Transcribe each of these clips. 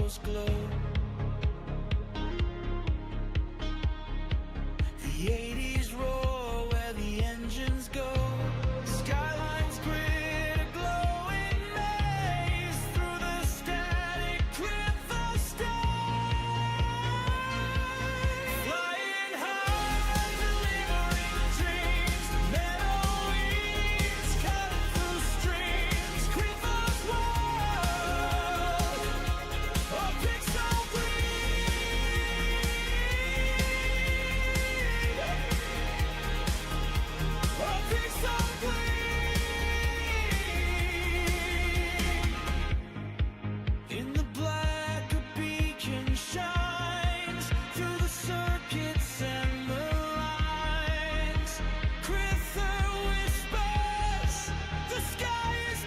rainbows glow. The 80s roar where the engines go. Skylines grid a glowing maze through the static cliff of stars. Flying high, delivering dreams. Meadow winds cutting through streams. Clifford's world, a pixel green. A pixel green. In the black, a beacon shines through the circuits and the lines. Crither whispers, the sky is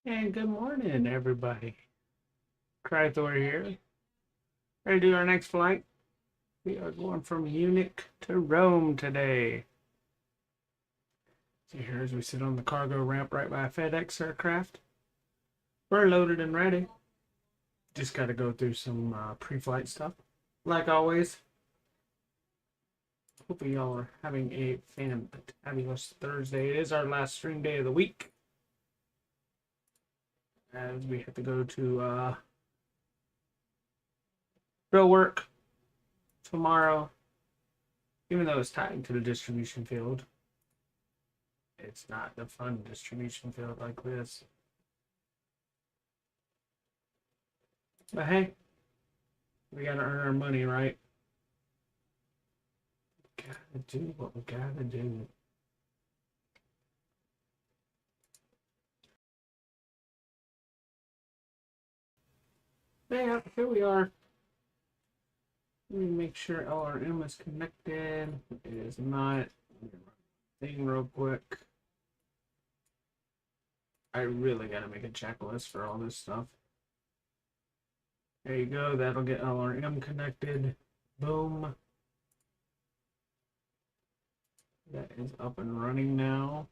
And good morning, everybody. Crythor here. Ready to do our next flight? We are going from Munich to Rome today. See here as we sit on the cargo ramp right by a FedEx aircraft. We're loaded and ready. Just got to go through some pre-flight stuff. Like always, hope y'all are having a fabulous Thursday. It is our last stream day of the week, as we have to go to drill work tomorrow. Even though it's tied to the distribution field, it's not the fun distribution field like this. But hey, we gotta earn our money, right? Gotta do what we gotta do. Yeah, here we are. Let me make sure LRM is connected. It is not. Thing real quick. I really gotta make a checklist for all this stuff. There you go. That'll get LRM connected. Boom. That is up and running now.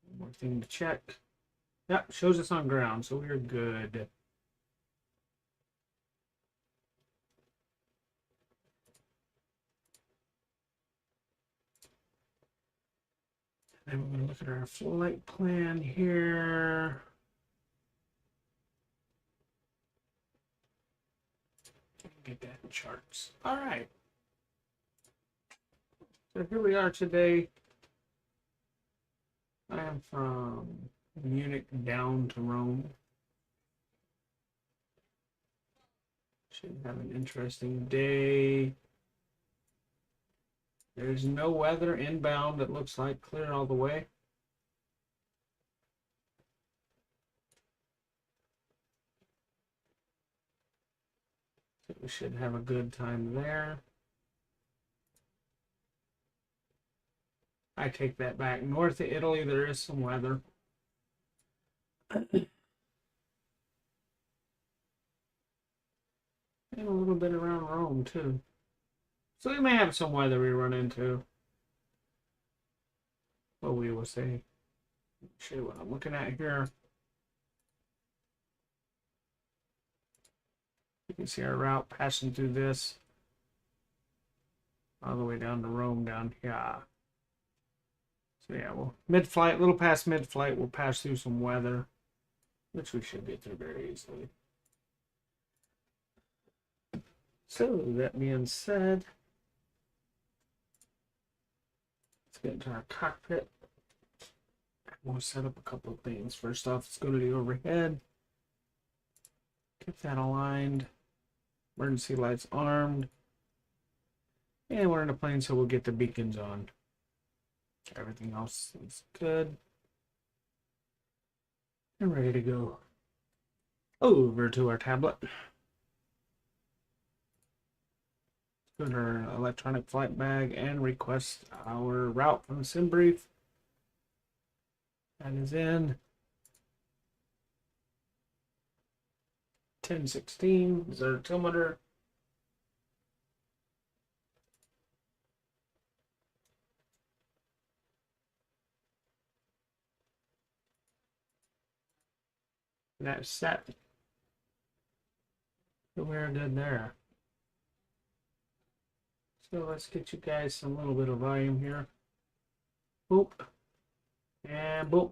One more thing to check. Yep, shows us on ground, so we're good. And we're going to look at our flight plan here. Get that in charts. All right. So here we are today. I am from Munich down to Rome. Should have an interesting day. There's no weather inbound. It looks like clear all the way. So we should have a good time there. I take that back. North of Italy, there is some weather. And a little bit around Rome, too. So we may have some weather we run into. Well, we will see. Show you what I'm looking at here. You can see our route passing through this all the way down to Rome down here. So yeah, well, mid-flight, a little past mid-flight, we'll pass through some weather, which we should get through very easily. So that being said, let's get into our cockpit. We'll set up a couple of things. First off, let's go to the overhead. Get that aligned. Emergency lights armed. And we're in a plane, so we'll get the beacons on. Everything else is good. And ready to go. Over to our tablet. Go to our electronic flight bag and request our route from the sim brief. That is in 1016 is our altimeter. That's set. So we're good there. So let's get you guys some little bit of volume here. Boop. And boop.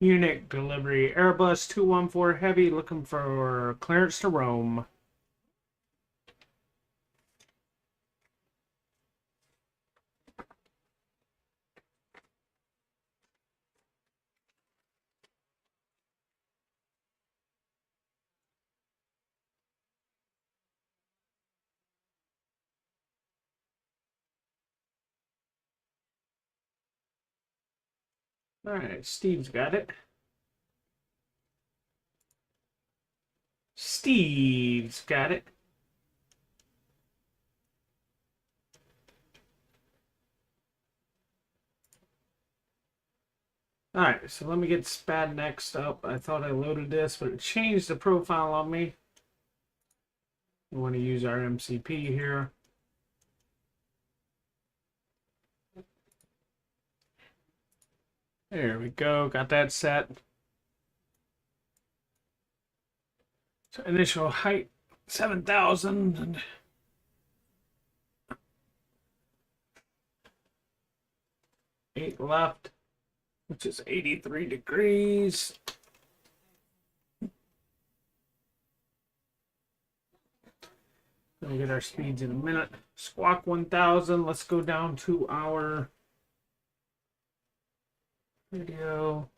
Munich delivery. Airbus 214 Heavy looking for clearance to Rome. All right, Steve's got it. Steve's got it. All right, so let me get SPAD next up. I thought I loaded this, but it changed the profile on me. We want to use our MCP here. There we go, got that set. So initial height, 7,000. And 8 left, which is 83 degrees. We'll get our speeds in a minute. Squawk 1000. Let's go down to our video.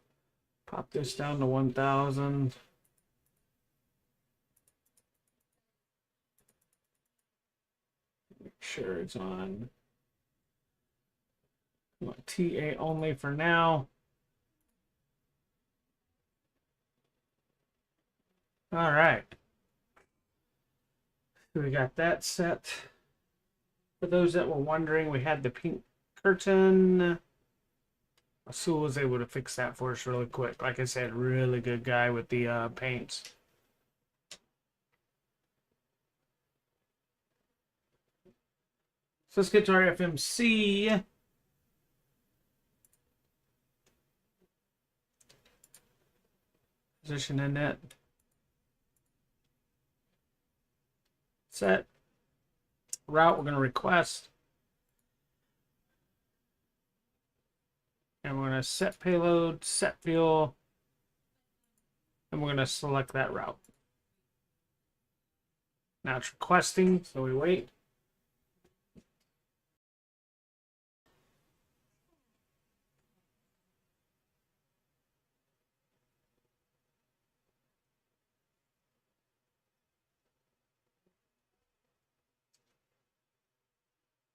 Pop this down to 1000. Make sure it's on TA only for now. All right. We got that set. For those that were wondering, we had the pink curtain. Asul was able to fix that for us really quick. Like I said, really good guy with the paints. So let's get to our FMC. Position in it. Set. Route we're going to request. And we're going to set payload, set fuel, and we're going to select that route. Now it's requesting, so we wait.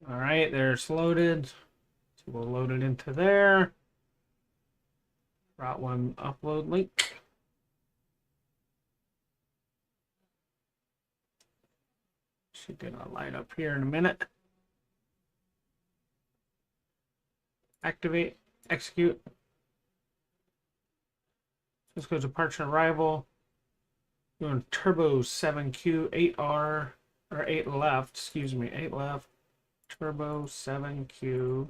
All right, there's loaded. So we'll load it into there. Route 1 upload link. Should get a light up here in a minute. Activate, execute. Let's go to departure and arrival. Doing turbo 7Q, 8R, or 8 left, excuse me, 8 left. Turbo 7Q.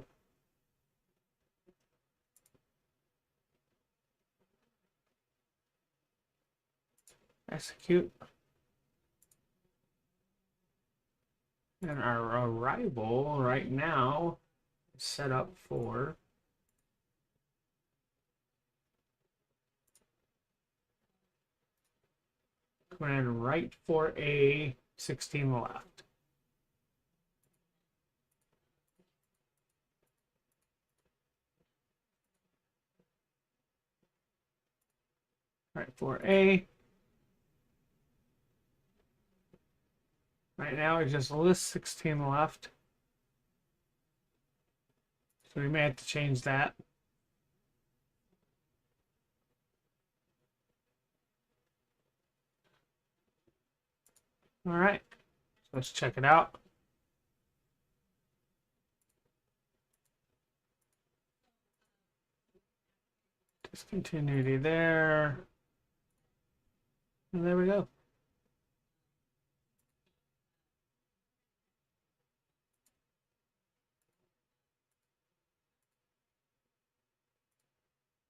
Execute. And our arrival right now is set up for coming in right for a 16 left. Right for A. Right now it just lists 16 left. So we may have to change that. All right, so let's check it out. Discontinuity there. And there we go.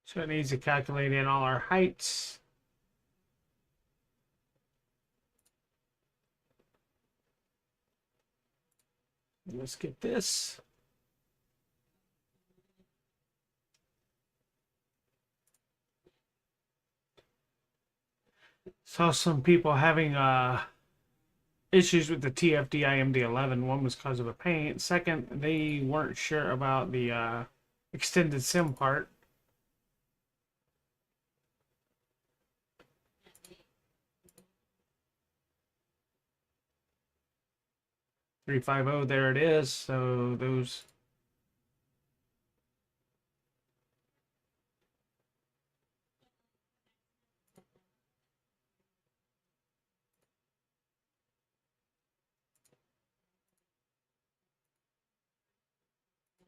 So it needs to calculate in all our heights. Let's get this. Saw some people having issues with the TFD IMD11. One was because of a paint. Second, they weren't sure about the extended SIM part. .350, there it is. So those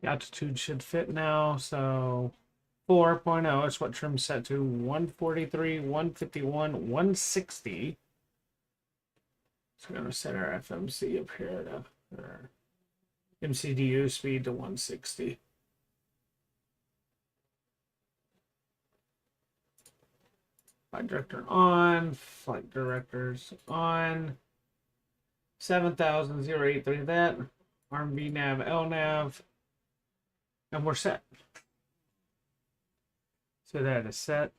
the altitude should fit now. So 4.0 is what trim's set to. 143, 151, 160. So we're going to set our FMC up here to our MCDU speed to 160. Flight director on, flight directors on. 7,083 that. RMB nav, LNAV. And we're set. So that is set.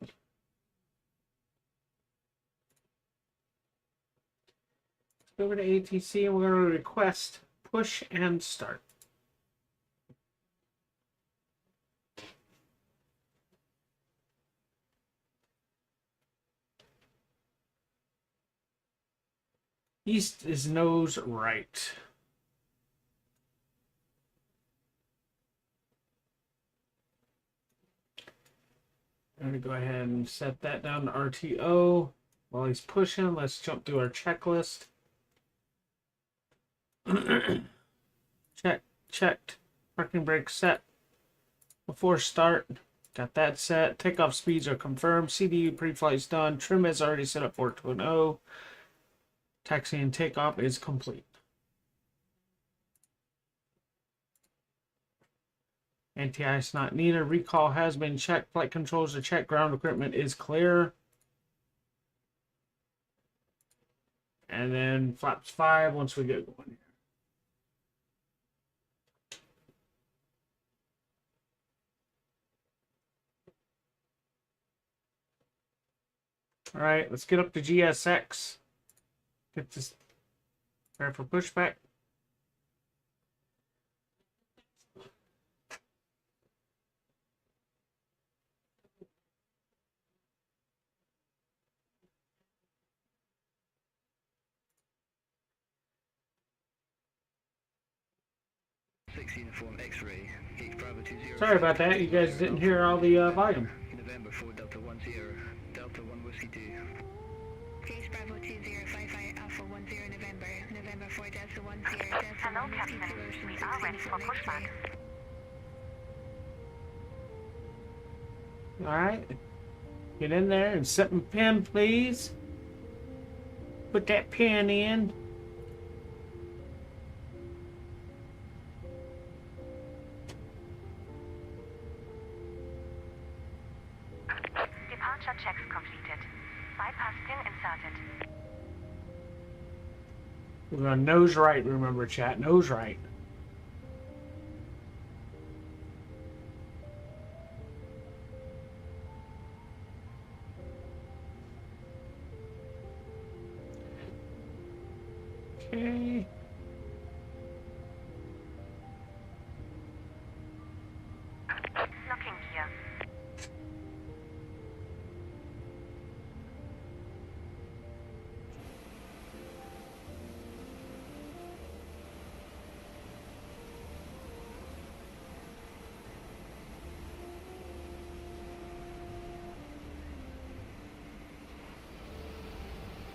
Let's go over to ATC and we're going to request push and start. East is nose right. I'm going to go ahead and set that down to RTO. While he's pushing, let's jump through our checklist. Checked. Parking brake set. Before start, got that set. Takeoff speeds are confirmed. CDU pre-flight's done. Trim is already set up 4.0. Taxi and takeoff is complete. Anti-ice not needed. Recall has been checked. Flight controls are checked. Ground equipment is clear. And then flaps 5 once we get going here. All right, let's get up to GSX. Get this prepare for pushback. Uniform X-ray, Sorry about that. You guys didn't hear all the volume. November 4 Delta 10, Delta 1 Whiskey 2. Chase Bravo 2055 Alpha 10 November, November 4 Delta 10, Delta 1 Whiskey 2 Ocean 6 Uniform X-ray. Alright. Get in there and set my pin, please. Put that pin in. Departure checks completed. Bypass pin inserted. We're going to nose right, remember, chat. Nose right. Okay. Locking gear.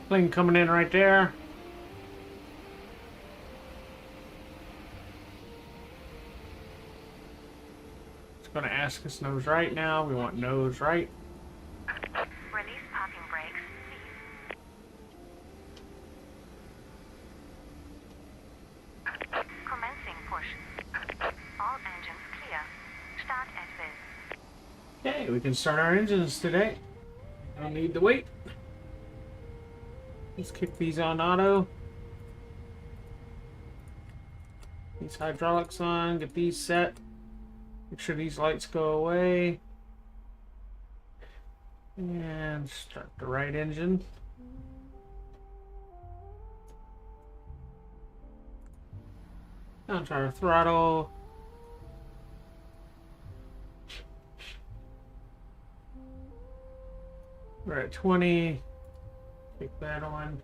Plane coming in right there. It's going to ask us nose right now. We want nose right. Release parking brakes, please. Commencing push. All engines clear. Start at will. Okay, we can start our engines today. Don't need to wait. Let's kick these on auto. These hydraulics on, get these set. Make sure these lights go away. And start the right engine. Down to our throttle. We're at 20. Kick that on.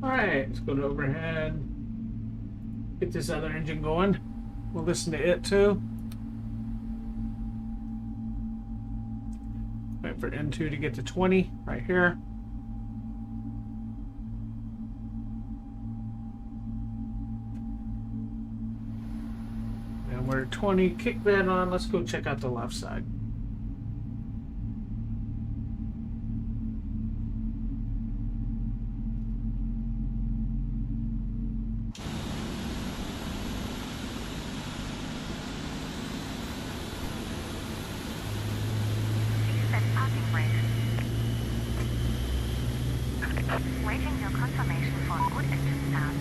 Alright, let's go to overhead. Get this other engine going. We'll listen to it too. Wait for N2 to get to 20 right here. And we're at 20. Kick that on. Let's go check out the left side. Set parking brakes. Waiting your confirmation for a good engine start.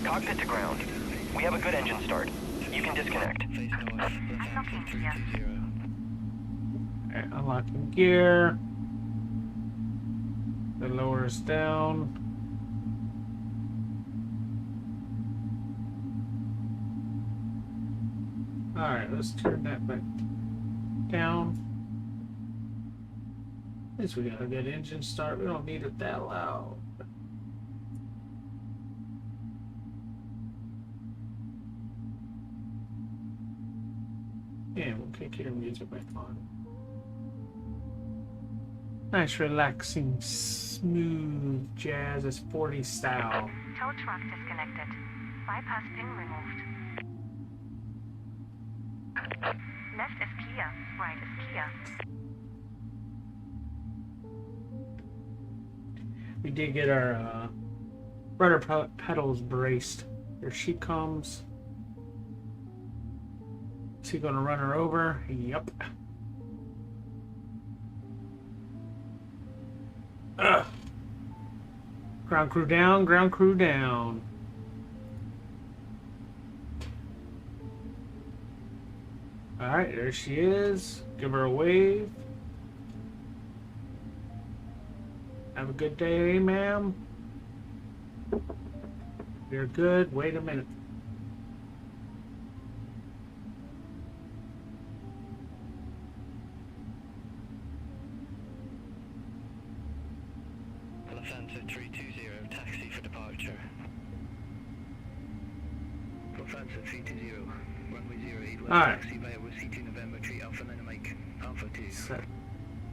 Cockpit to ground. We have a good engine start. You can disconnect. Unlocking gear. Alright, unlocking gear. The lowers down. Alright, let's turn that back down. At least we got a good engine start. We don't need it that loud. And we'll kick your music back on. Nice, relaxing, smooth jazz. It's 40 style. Tow truck disconnected. Bypass pin removed. Left is clear. Right is clear. We did get our rudder pedals braced. Here she comes. Is he gonna run her over? Yep. Ugh. Ground crew down, ground crew down. Alright, there she is. Give her a wave. Have a good day, ma'am. You're good. Wait a minute. Lufthansa 320, taxi for departure. Lufthansa 320, runway 08, left Alright. taxi via Whiskey 2 November 3 Alpha 9 Mike, Alpha 2. Set.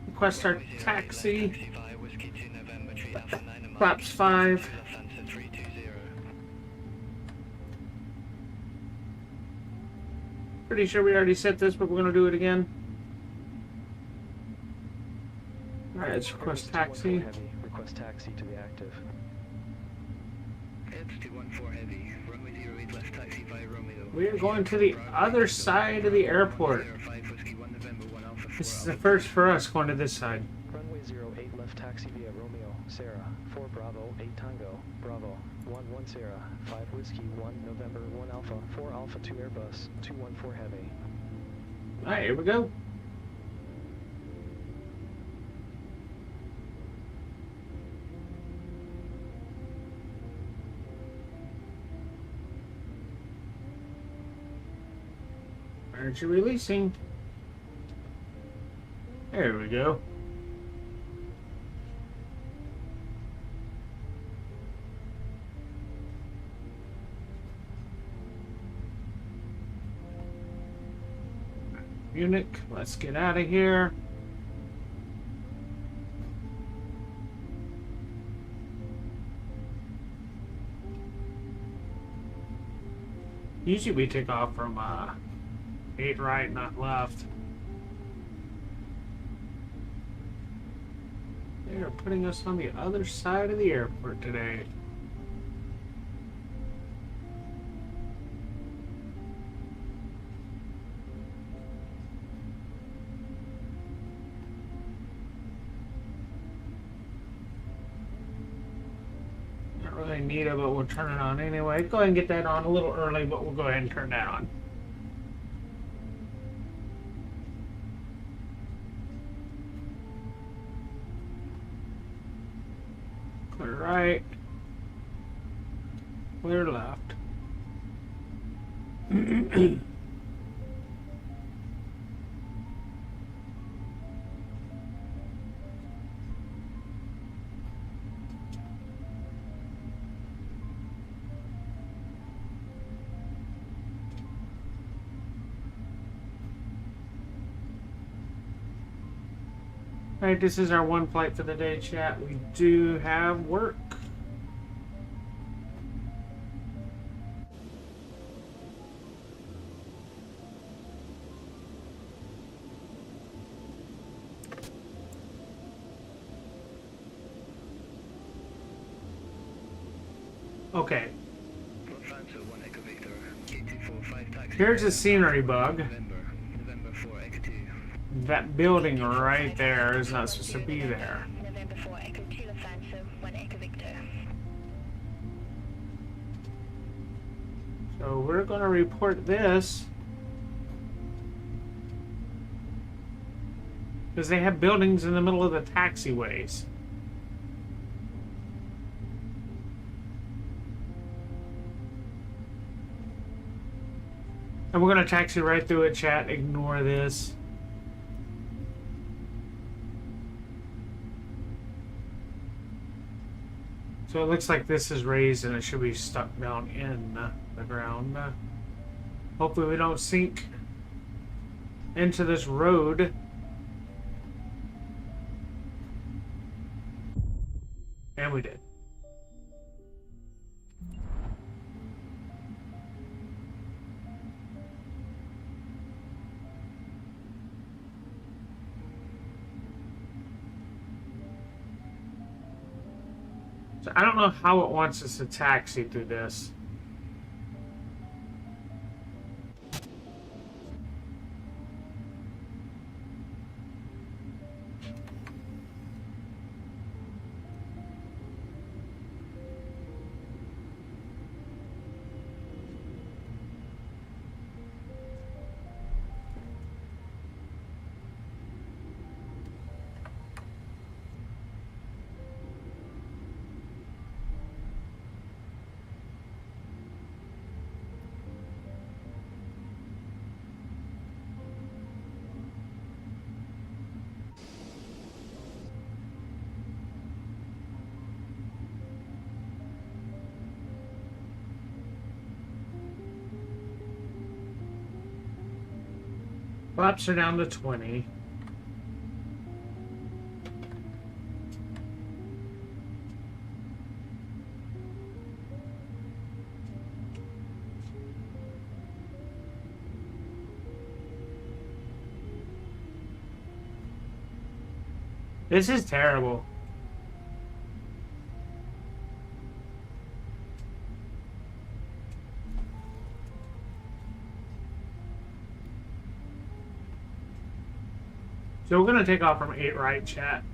Request our Runway 08, left taxi. taxi via Whiskey 2 November 3 Alpha 9 Mike. Flaps 5. Lufthansa 320. Pretty sure we already set this, but we're gonna do it again. Alright, let's request taxi. Heavy. Request taxi to be active. Heads 214 heavy, runway 08, left taxi via Romeo. We're going to the other side of the airport. 05 Whiskey 1 November 1 Alpha 4 This is the Alpha first for us going to this side. Runway 08 left taxi via Romeo, Sarah, 4 Bravo, 8 Tango, Bravo, 1 Sarah, 5 Whiskey 1 November 1 Alpha, 4 Alpha 2 Airbus, 214 Heavy. Alright, here we go. Energy releasing. There we go. Munich, let's get out of here. Usually we take off from 8 right, not left. They are putting us on the other side of the airport today. Not really need it, but we'll turn it on anyway. Go ahead and get that on a little early, but we'll go ahead and turn that on. Clear right. Clear left. Alright, this is our one flight for the day, chat. We do have work. Okay, Lufthansa 1 Echo Victor, K245 taxi. here's a scenery bug. November 4 Echo 2. That building right there is not supposed to be there. November 4 Echo 2 Lufthansa 1 Echo Victor. So we're going to report this. Because they have buildings in the middle of the taxiways. And we're going to taxi right through it, chat. Ignore this. So it looks like this is raised and it should be stuck down in the ground. Hopefully we don't sink into this road. And we did. So I don't know how it wants us to taxi through this. Flaps are down to 20. This is terrible. So we're gonna take off from 8 right, chat.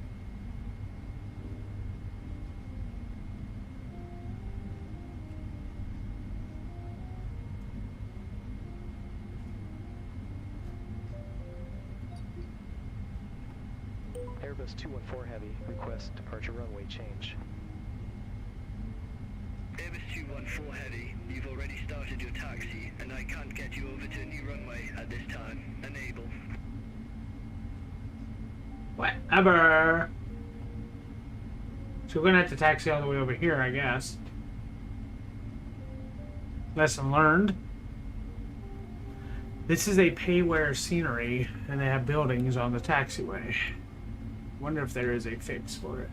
Airbus 214 Heavy, request departure runway change. Airbus 214 Heavy, you've already started your taxi, and I can't get you over to a new runway at this time. Enable. Whatever. So we're gonna have to taxi all the way over here, I guess. Lesson learned. This is a pay-where scenery, and they have buildings on the taxiway. Wonder if there is a fix for it.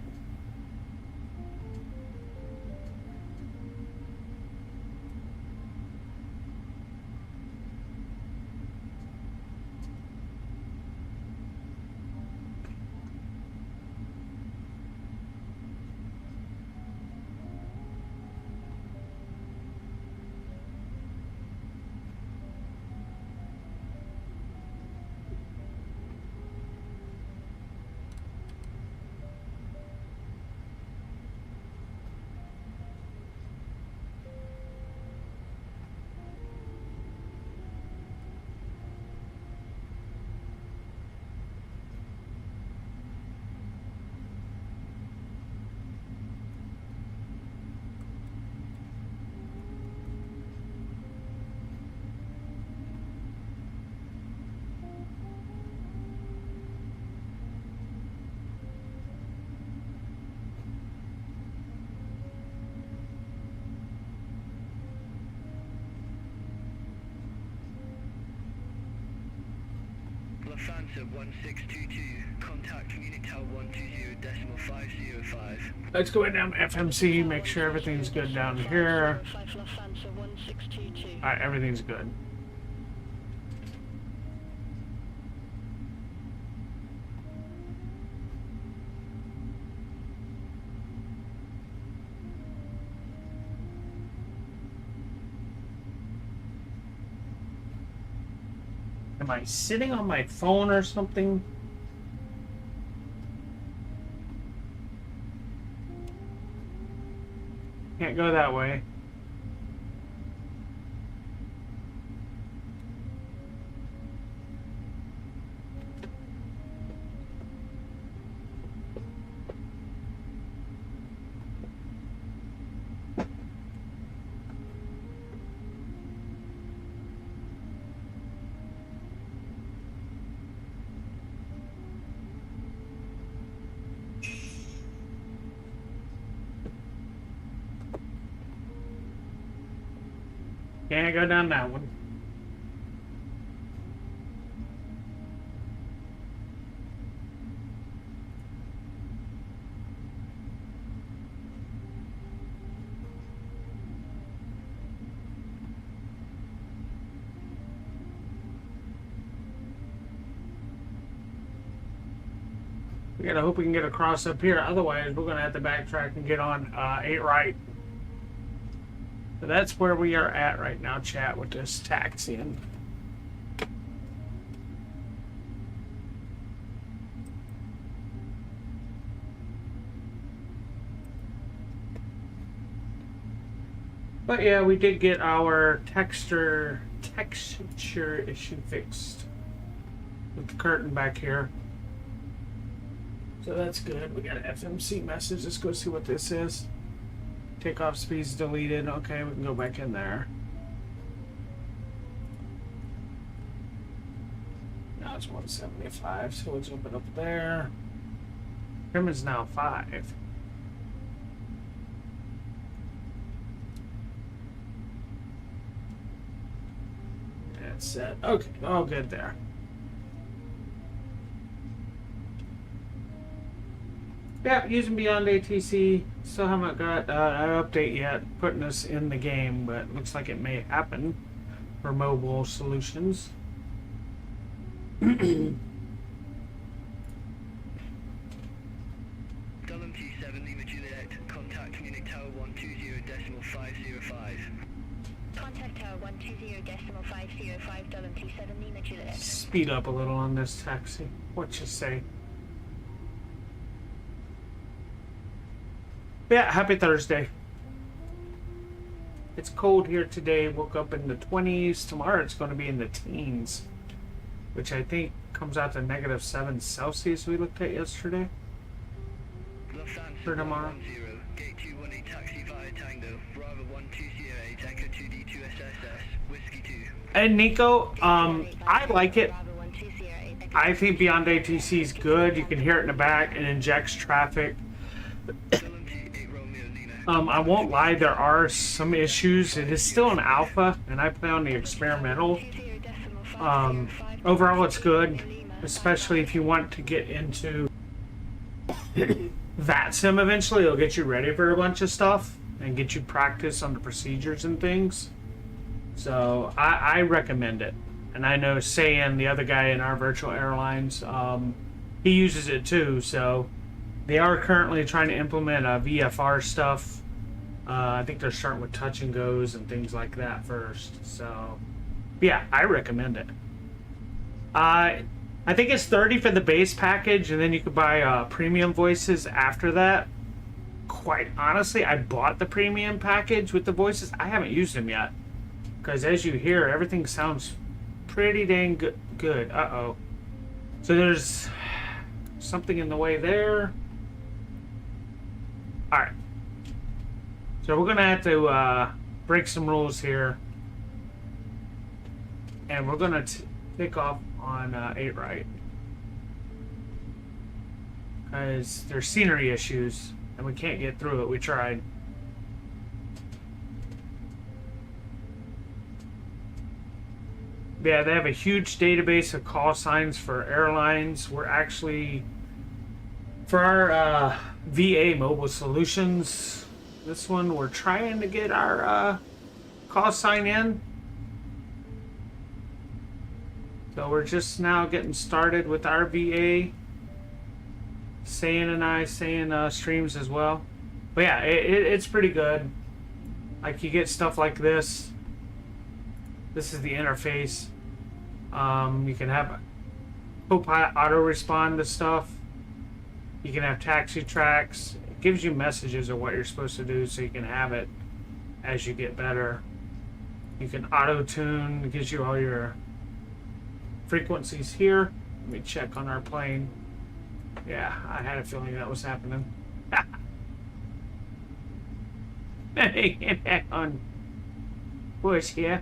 Lufthansa 1622, contact Munich Tower 120.505. Let's go down to FMC, make sure everything's good down here. Lufthansa 1622. Alright, everything's good. Am I sitting on my phone or something? Can't go that way. Can't go down that one. We gotta hope we can get across up here. Otherwise, we're gonna have to backtrack and get on 8 right. So that's where we are at right now, chat, with this taxiing. But yeah, we did get our texture issue fixed with the curtain back here. So that's good. We got an FMC message. Let's go see what this is. Takeoff speed's deleted. Okay, we can go back in there. Now it's 175, so let's open up there. Trim is now 5. That's set. Okay, all good there. Yeah, using BeyondATC. Still haven't got an update yet putting this in the game, but looks like it may happen for mobile solutions. Dublin T7 Lima Juliet, contact Munich Tower 120.505. Contact Tower 120.505 Dublin T7 Lima Juliet. Speed up a little on this taxi. What you say? Yeah, happy Thursday. It's cold here today. Woke up in the 20s. Tomorrow it's going to be in the teens, which I think comes out to -7 Celsius we looked at yesterday. Lufthansa For tomorrow. 10, Gate 218 taxi via Tango, Bravo 1208, Echo 2D2 SSS, Whiskey 2. And Nico, I like it. I think BeyondATC is good. You can hear it in the back and injects traffic. Dublin T8 Romeo Lima. I won't lie, there are some issues. It is still an alpha, and I play on the experimental. Overall, it's good, especially if you want to get into VATSIM eventually. It'll get you ready for a bunch of stuff and get you practice on the procedures and things. So I recommend it. And I know Sayan, the other guy in our virtual airlines, he uses it too. So they are currently trying to implement VFR stuff. I think they're starting with touch and goes and things like that first. So yeah, I recommend it. I think it's $30 for the base package, and then you could buy premium voices after that. Quite honestly, I bought the premium package with the voices. I haven't used them yet, because as you hear, everything sounds pretty dang good. Uh-oh. So there's something in the way there. Alright. So we're going to have to break some rules here. And we're going to take off on 8 right. Because there's scenery issues, and we can't get through it. We tried. Yeah, they have a huge database of call signs for airlines. We're actually, for our VA mobile solutions, this one, we're trying to get our call sign in. So we're just now getting started with our VA. Sayan and I, Sayan streams as well. But yeah, it's pretty good. Like, you get stuff like this. This is the interface. You can have Copilot auto respond to stuff. You can have taxi tracks. It gives you messages of what you're supposed to do, so you can have it as you get better. You can auto tune. It gives you all your frequencies here. Let me check on our plane. Yeah, I had a feeling that was happening. On course here.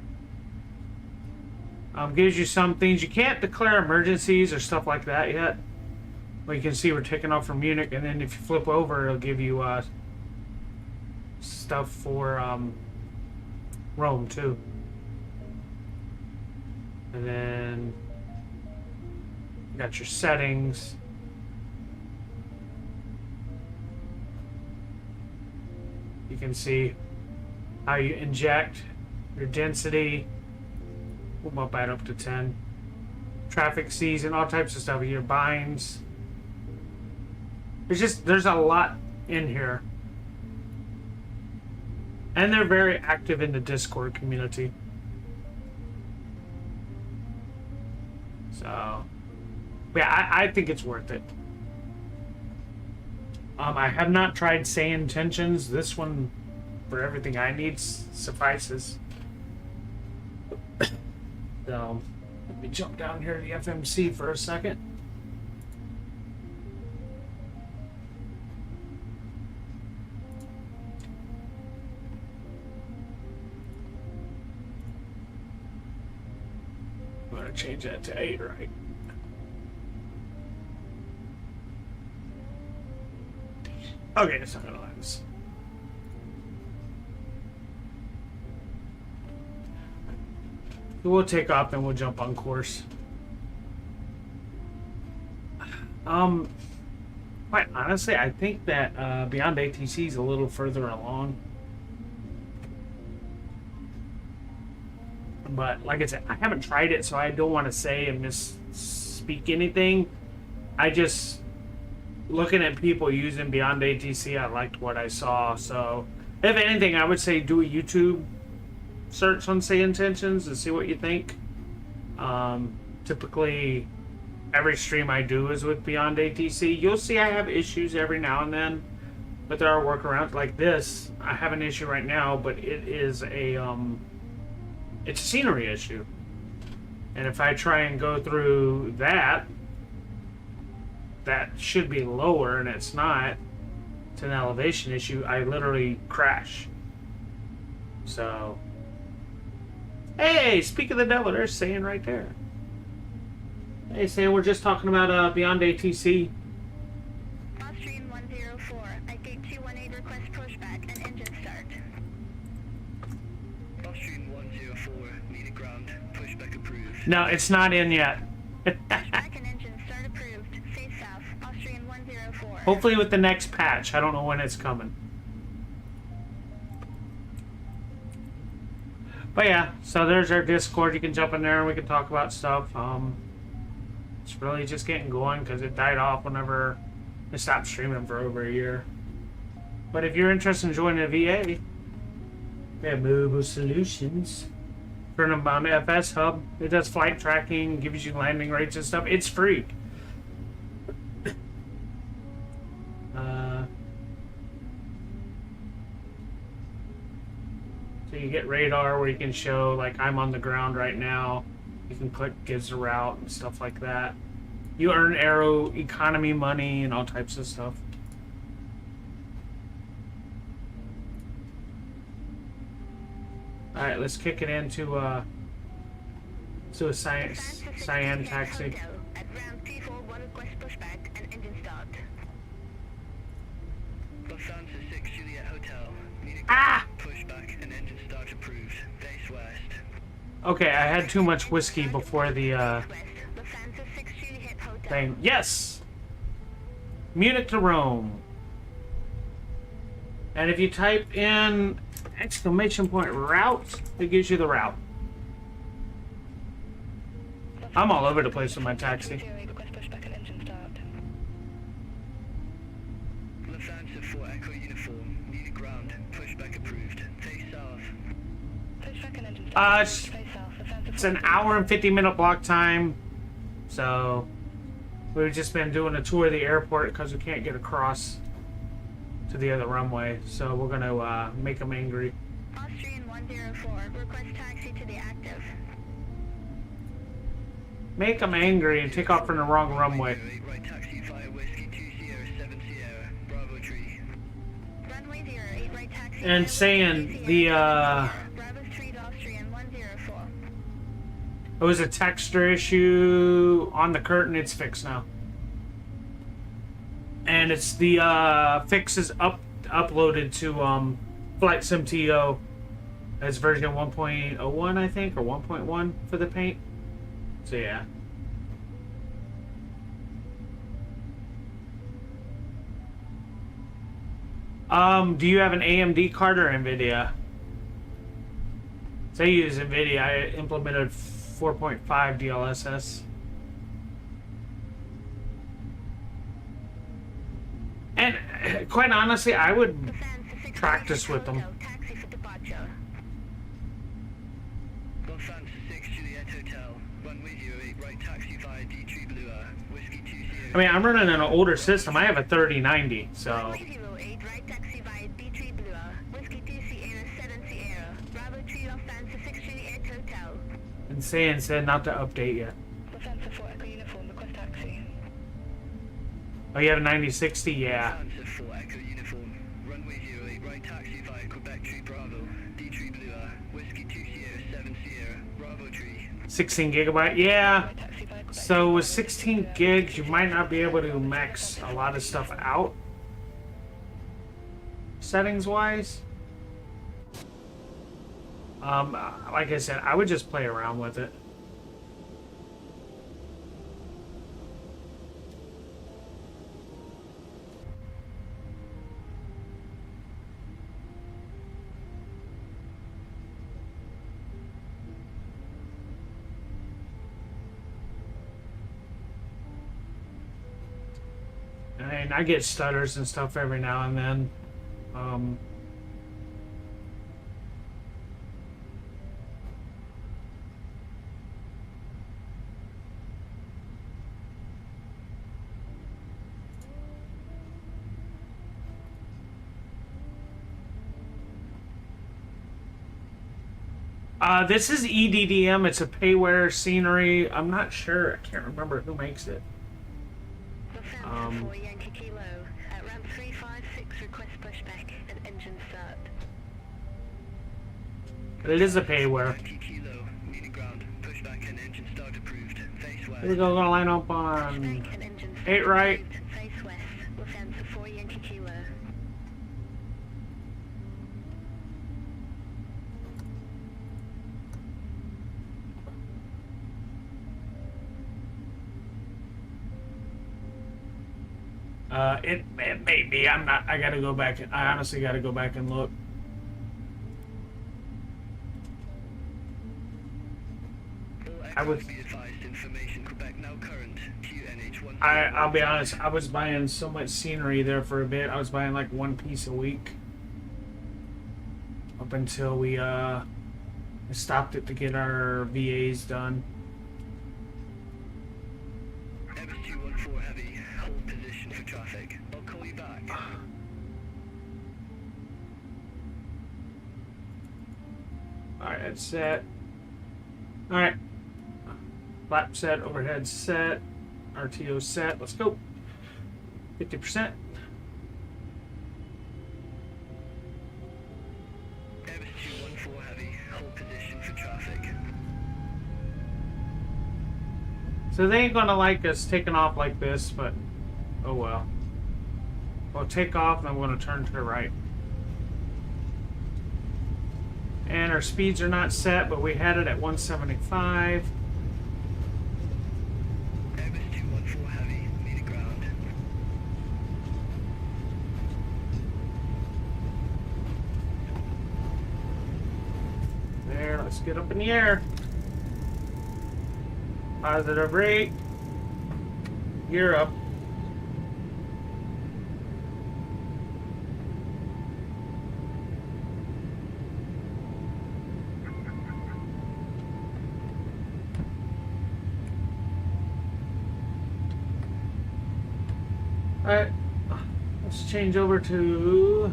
Gives you some things. You can't declare emergencies or stuff like that yet. Well, you can see we're taking off from Munich, and then if you flip over, it'll give you stuff for Rome too. And then you got your settings. You can see how you inject your density. We'll bump that up to 10. Traffic season, all types of stuff. Your binds. There's a lot in here. And they're very active in the Discord community. So, yeah, I think it's worth it. I have not tried Sayan Tensions. This one, for everything I need, suffices. So, let me jump down here to the FMC for a second. I'm going to change that to 8, right? Okay, it's not going to let us. We'll take off and we'll jump on course. Quite honestly, I think that BeyondATC is a little further along. But like I said, I haven't tried it, so I don't want to say and misspeak anything. I just, looking at people using BeyondATC, I liked what I saw. So, if anything, I would say do a YouTube search on Say Intentions and see what you think. Typically, every stream I do is with BeyondATC. You'll see I have issues every now and then, but there are workarounds. Like this, I have an issue right now, but it is it's a scenery issue. And if I try and go through that should be lower, and it's not. It's an elevation issue. I literally crash. So, hey, speak of the devil, there's saying right there. Hey, Sam, we're just talking about BeyondATC. Austrian 104, at gate 218 request pushback and engine start. Austrian 104, needed ground, pushback approved. No, it's not in yet. Pushback and engine start approved. Face south, Austrian 104. Hopefully with the next patch. I don't know when it's coming. But yeah, so there's our Discord. You can jump in there and we can talk about stuff. It's really just getting going because it died off whenever I stopped streaming for over a year. But if you're interested in joining a VA, we have mobile solutions. Turn them on the FS Hub. It does flight tracking, gives you landing rates and stuff. It's free. So you get radar where you can show, like, I'm on the ground right now. You can click, gives a route and stuff like that. You earn aero economy money and all types of stuff. All right, let's kick it into a cyan taxi. At round 341 request pushback and engine start. Lufthansa 6 Juliet Hotel, needed Ah! ground, pushback and engine start approved. Base west. Okay, I had too much whiskey before the Lufthansa 6 Juliet Hotel. thing. Yes! Munich to Rome. And if you type in exclamation point route, it gives you the route. I'm all over the place with my taxi. Request pushback and engine start. Lufthansa 4 Echo Uniform, needed ground, pushback approved. Face south. Pushback and engine start. It's, Face south. Lufthansa it's an hour and 50-minute block time. So, we've just been doing a tour of the airport because we can't get across to the other runway. So, we're going to make them angry. Austrian 104, request taxi to the active. Make them angry and take off from the wrong runway. Right taxi via Whiskey 2 Sierra 7 Sierra, Bravo tree. Runway 08, right taxi. And saying the, Bravo Street, Austrian 104. it was a texture issue on the curtain. It's fixed now. And it's the, fix is uploaded to, FlightSimTO as version 1.01, I think, or 1.1 for the paint. So yeah. Do you have an AMD card or NVIDIA? So I use NVIDIA. I implemented 4.5 DLSS. And quite honestly, I would Lufthansa 6 practice with them. Hotel, taxi for departure. Lufthansa 6 Juliet Hotel, runway 08, right taxi via D3 Blue Whiskey 2 Sierra. I mean, I'm running an older system. I have a 3090, so Runway 08, right taxi via D3 Blue Whiskey 2 Sierra 7 Sierra. Bravo 3 Lufthansa 6 Juliet Hotel. and said not to update yet. Lufthansa 4 Echo Uniform. Request taxi. Oh, you have a 9060? Yeah. Lufthansa 4 Echo Uniform, runway 08, right taxi via Quebec Tree Bravo, D3 Blue Whiskey 2 Sierra 7 Sierra, Bravo tree. 16 gigabyte? Yeah. Right taxi via Quebec. So with 16 gigs, you might not be able to max a lot of stuff out. Settings wise. Like I said, I would just play around with it. mean, I get stutters and stuff every now and then. This is EDDM. It's a payware scenery. I'm not sure. I can't remember who makes it. Lufthansa 4 Yankee Kilo. At ramp 356, request pushback and engine start. But it is a payware. Yankee Kilo, Munich ground, pushback and engine start approved. Face west. Here we go. Gonna line up on Pushback and engine start 8 right. approved. Face west. Lufthansa 4 Yankee Kilo. It may be. I'm not. I gotta go back. I honestly gotta go back and look. I would. Be advised, information Quebec now current. QNH1. I'll be honest. I was buying so much scenery there for a bit. I was buying like one piece a week. Up until we stopped it to get our VAs done. Airbus 214 heavy, hold position for traffic. I'll call you back. Alright, that's set. Alright. Flap set, overhead set, RTO set. Let's go. 50%. Airbus 214 heavy, hold position for traffic. So they ain't gonna like us taking off like this, but oh well. We'll take off and I'm gonna turn to the right. And our speeds are not set, but we had it at 175. Airbus 214 heavy, Munich ground. There, let's get up in the air. Positive rate. Gear up. Alright, let's change over to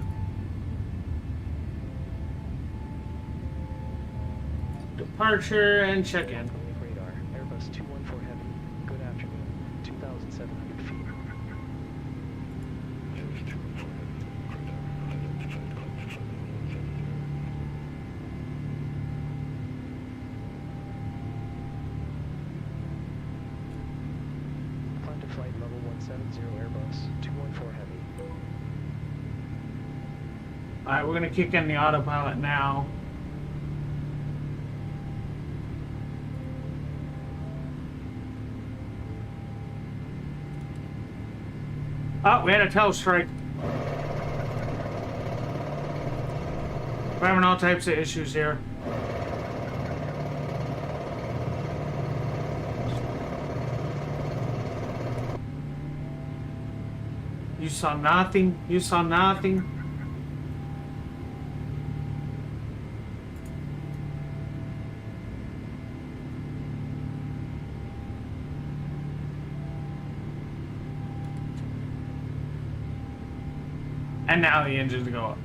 departure and check-in. Munich radar. Airbus 214 heavy. Good afternoon. 2,700 feet. Airbus 214 heavy, radar, identified climb for flight level 170. Climb to flight level 170 Airbus 214 heavy. Alright, we're gonna kick in the autopilot now. Oh, we had a tail strike. We're having all types of issues here. You saw nothing. You saw nothing. And now the engines go up.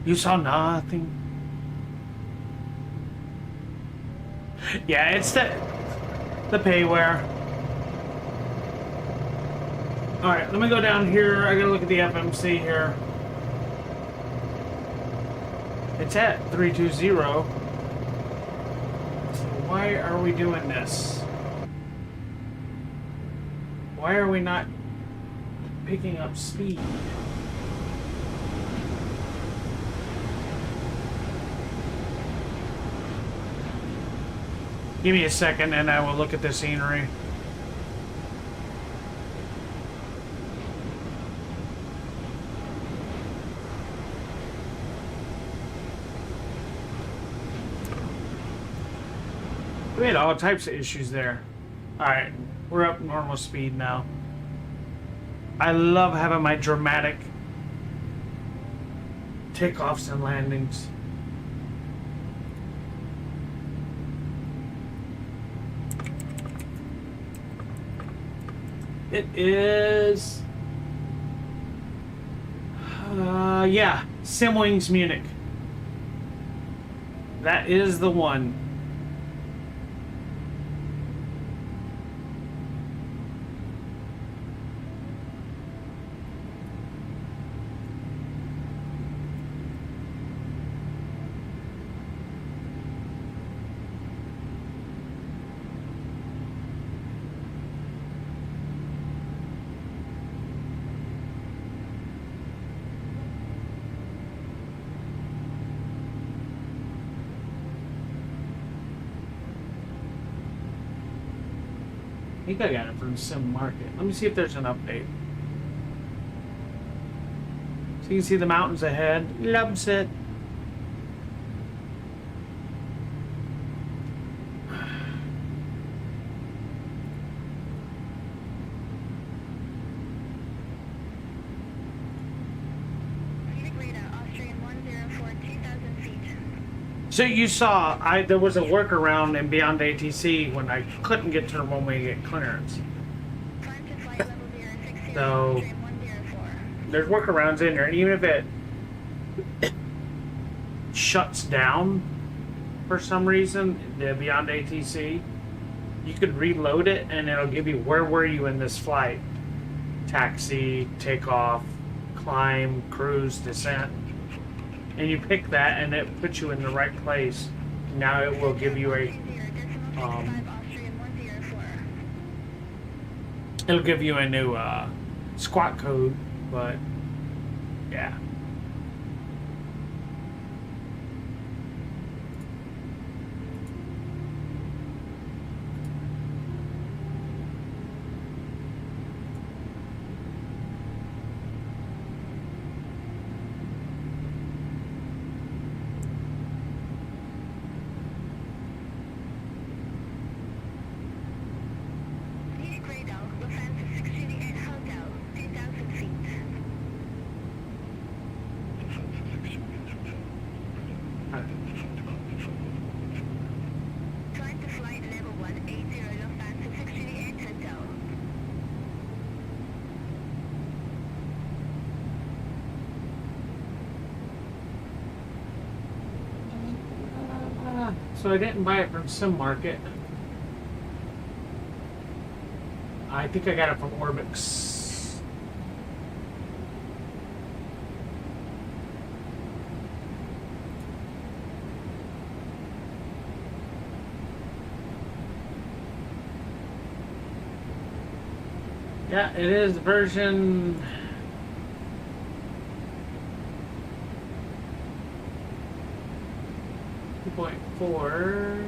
You saw nothing. Yeah, it's the payware. Alright, let me go down here. I gotta look at the FMC here. It's at 320. So why are we doing this? Why are we not picking up speed? Give me a second and I will look at the scenery. We had all types of issues there. Alright, we're up normal speed now. I love having my dramatic takeoffs and landings. It is, yeah, Simwings Munich. That is the one. I think I got it from Sim Market. Let me see if there's an update. So you can see the mountains ahead. Loves it. Munich radar, Austrian 104, 2,000 feet. So you saw, there was a workaround in BeyondATC when I couldn't get to get clearance. Climb to flight level 060, So Austrian 104. there's workarounds in there, and even if it shuts down for some reason, the BeyondATC, you could reload it and it'll give you where were you in this flight. Taxi, takeoff, climb, cruise, descent. And you pick that and it puts you in the right place. Now it will give you a it'll give you a new squat code, but yeah. Munich radar, Lufthansa 638 Hotel, 2,000 feet. Climb to flight level 180 Lufthansa 638 Hotel. So I didn't buy it from Sim Market. I think I got it from Orbix. Yeah, it is version 2.4.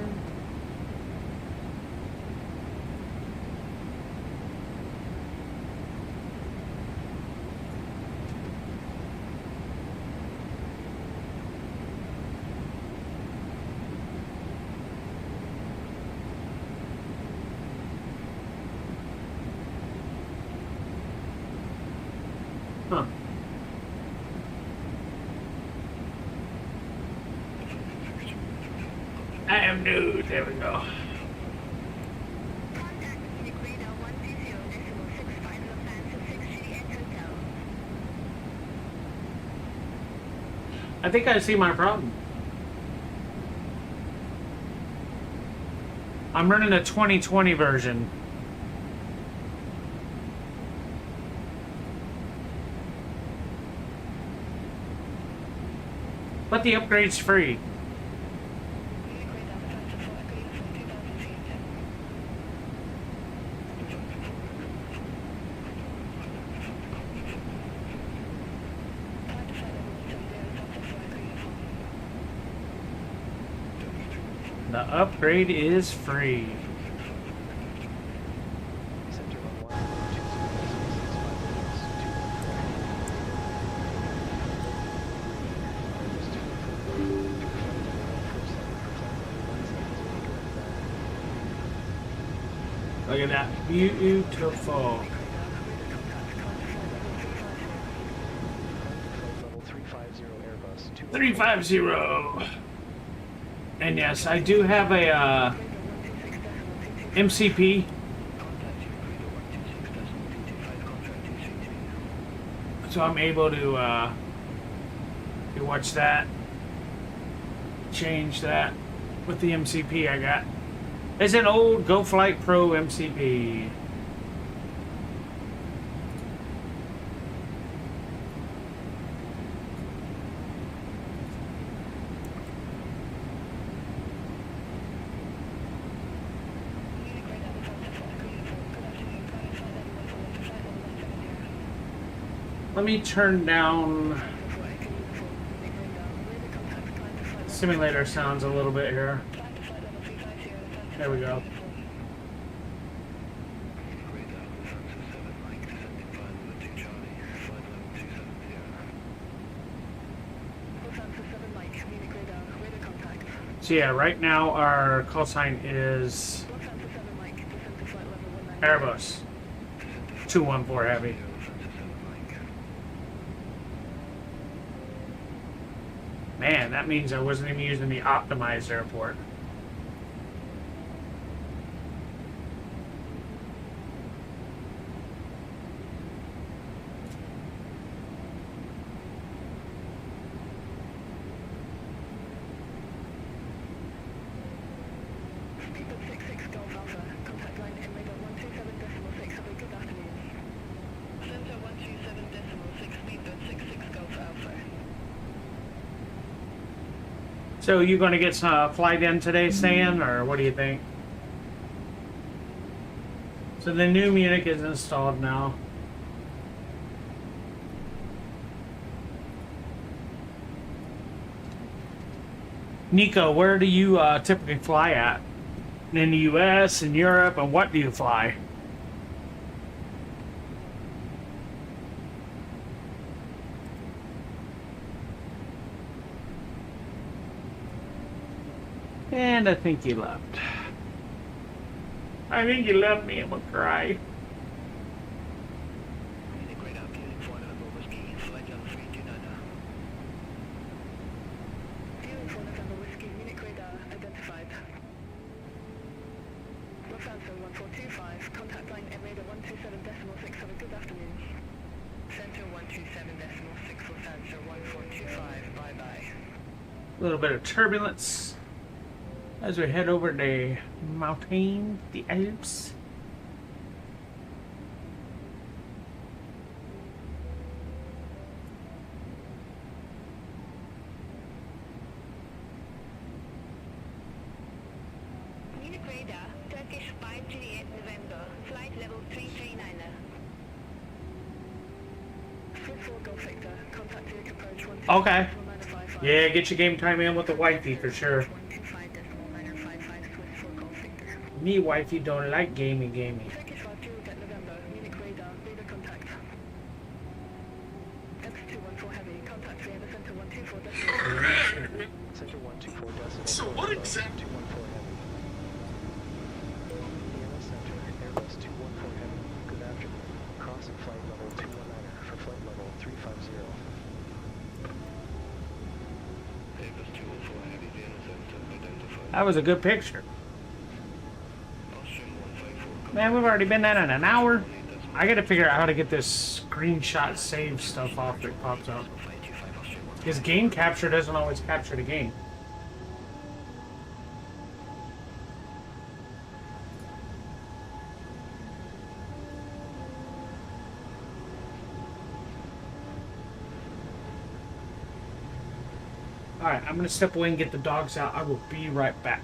Huh. I am new. There we go. Contact Munich radar 120.65 Lufthansa 638 Hotel. I think I see my problem. I'm running a 2020 version. But the upgrade's free. Munich radar, Lufthansa 4 Echo Uniform 2,000 feet. Climb to flight level 170 Lufthansa 4 Echo Uniform. The upgrade is free. Center on 1, 2, 0, 6, 5 minutes, 214. Look at that. Beautiful. 350. And yes, I do have a MCP. So I'm able to watch that, change that with the MCP I got. It's an old Go Flight Pro MCP. Let me turn down simulator sounds a little bit here. There we go. So yeah, right now our call sign is Airbus 214 Heavy. Man, that means I wasn't even using the optimized airport. So you going to get some flight in today, Stan, or what do you think? So the new Munich is installed now. Nico, where do you typically fly at? In the U.S., in Europe, and what do you fly? And I think he left. I think he left me. I'm gonna cry. A little bit of turbulence as we head over the mountain, the Alps. Munich radar, Turkish 5 Juliet November, flight level 339er. Okay. Yeah, get your game time in with the wifey for sure. Me, wifey, don't like gamey. So what exactly? Airbus 214 Heavy. Good afternoon. Crossing flight level 219er for flight level 350. That was a good picture. Man, we've already been at it an hour. I gotta figure out how to get this screenshot save stuff off that pops up. Because game capture doesn't always capture the game. Alright, I'm gonna step away and get the dogs out. I will be right back.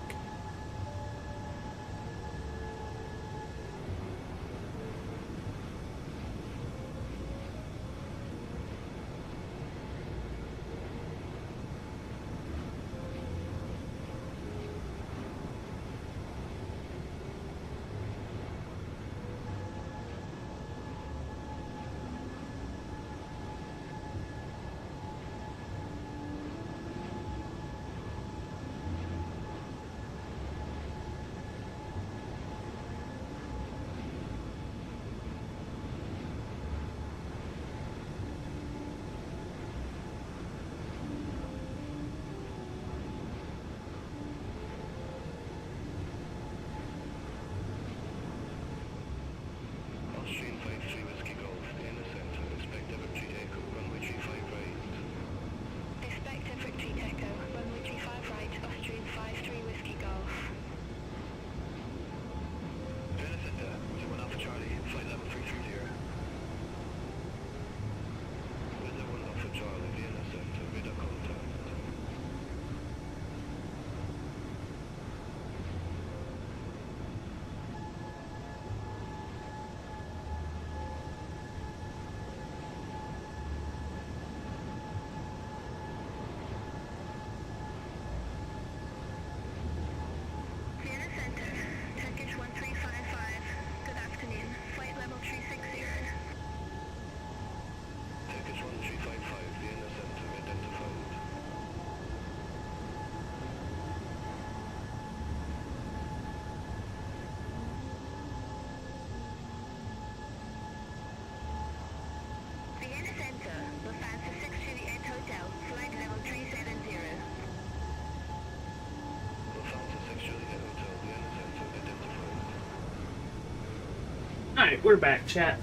Alright, we're back, chat.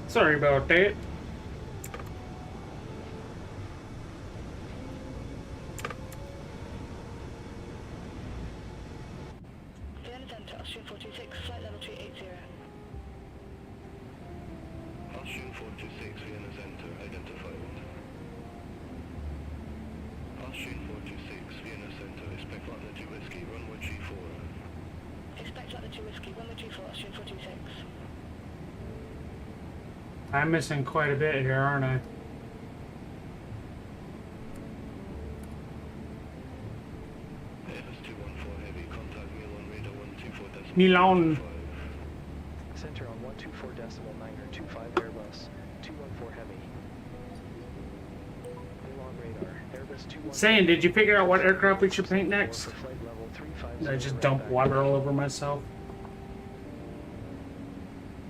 Sorry about that. Vienna Center, Austrian 426, flight level 380. Austrian 426, Vienna Center, identified. Austrian 426, Vienna Center, expect Latitude Whiskey, runway 34. Expect Latitude Whiskey, runway 34, Austrian 426. I'm missing quite a bit here, aren't I? Airbus 214 Heavy, contact Milan radar 124.5. Milan. Center on 124.925 Airbus 214 Heavy. Milan radar, Airbus 214. Saying, did you figure out what aircraft we should paint next? Flight level 350 I just right dump back. water all over myself.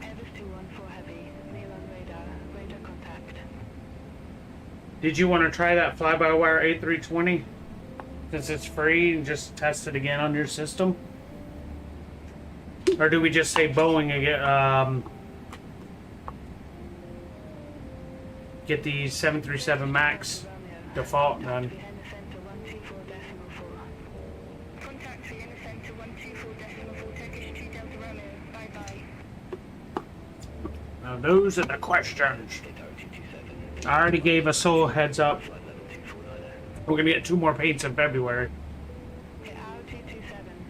Airbus 214 Heavy, Milan radar, radar contact. Did you want to try that fly-by-wire A320? Since it's free, and just test it again on your system? Or do we just say Boeing and get the 737 MAX default done? Vienna Center 124.4. Contact Vienna Center 124.4, Turkish 2 Delta Romeo. Bye bye. Now those are the questions. I already gave a sole heads up. We're gonna get 2 more paints in February. Hit R227,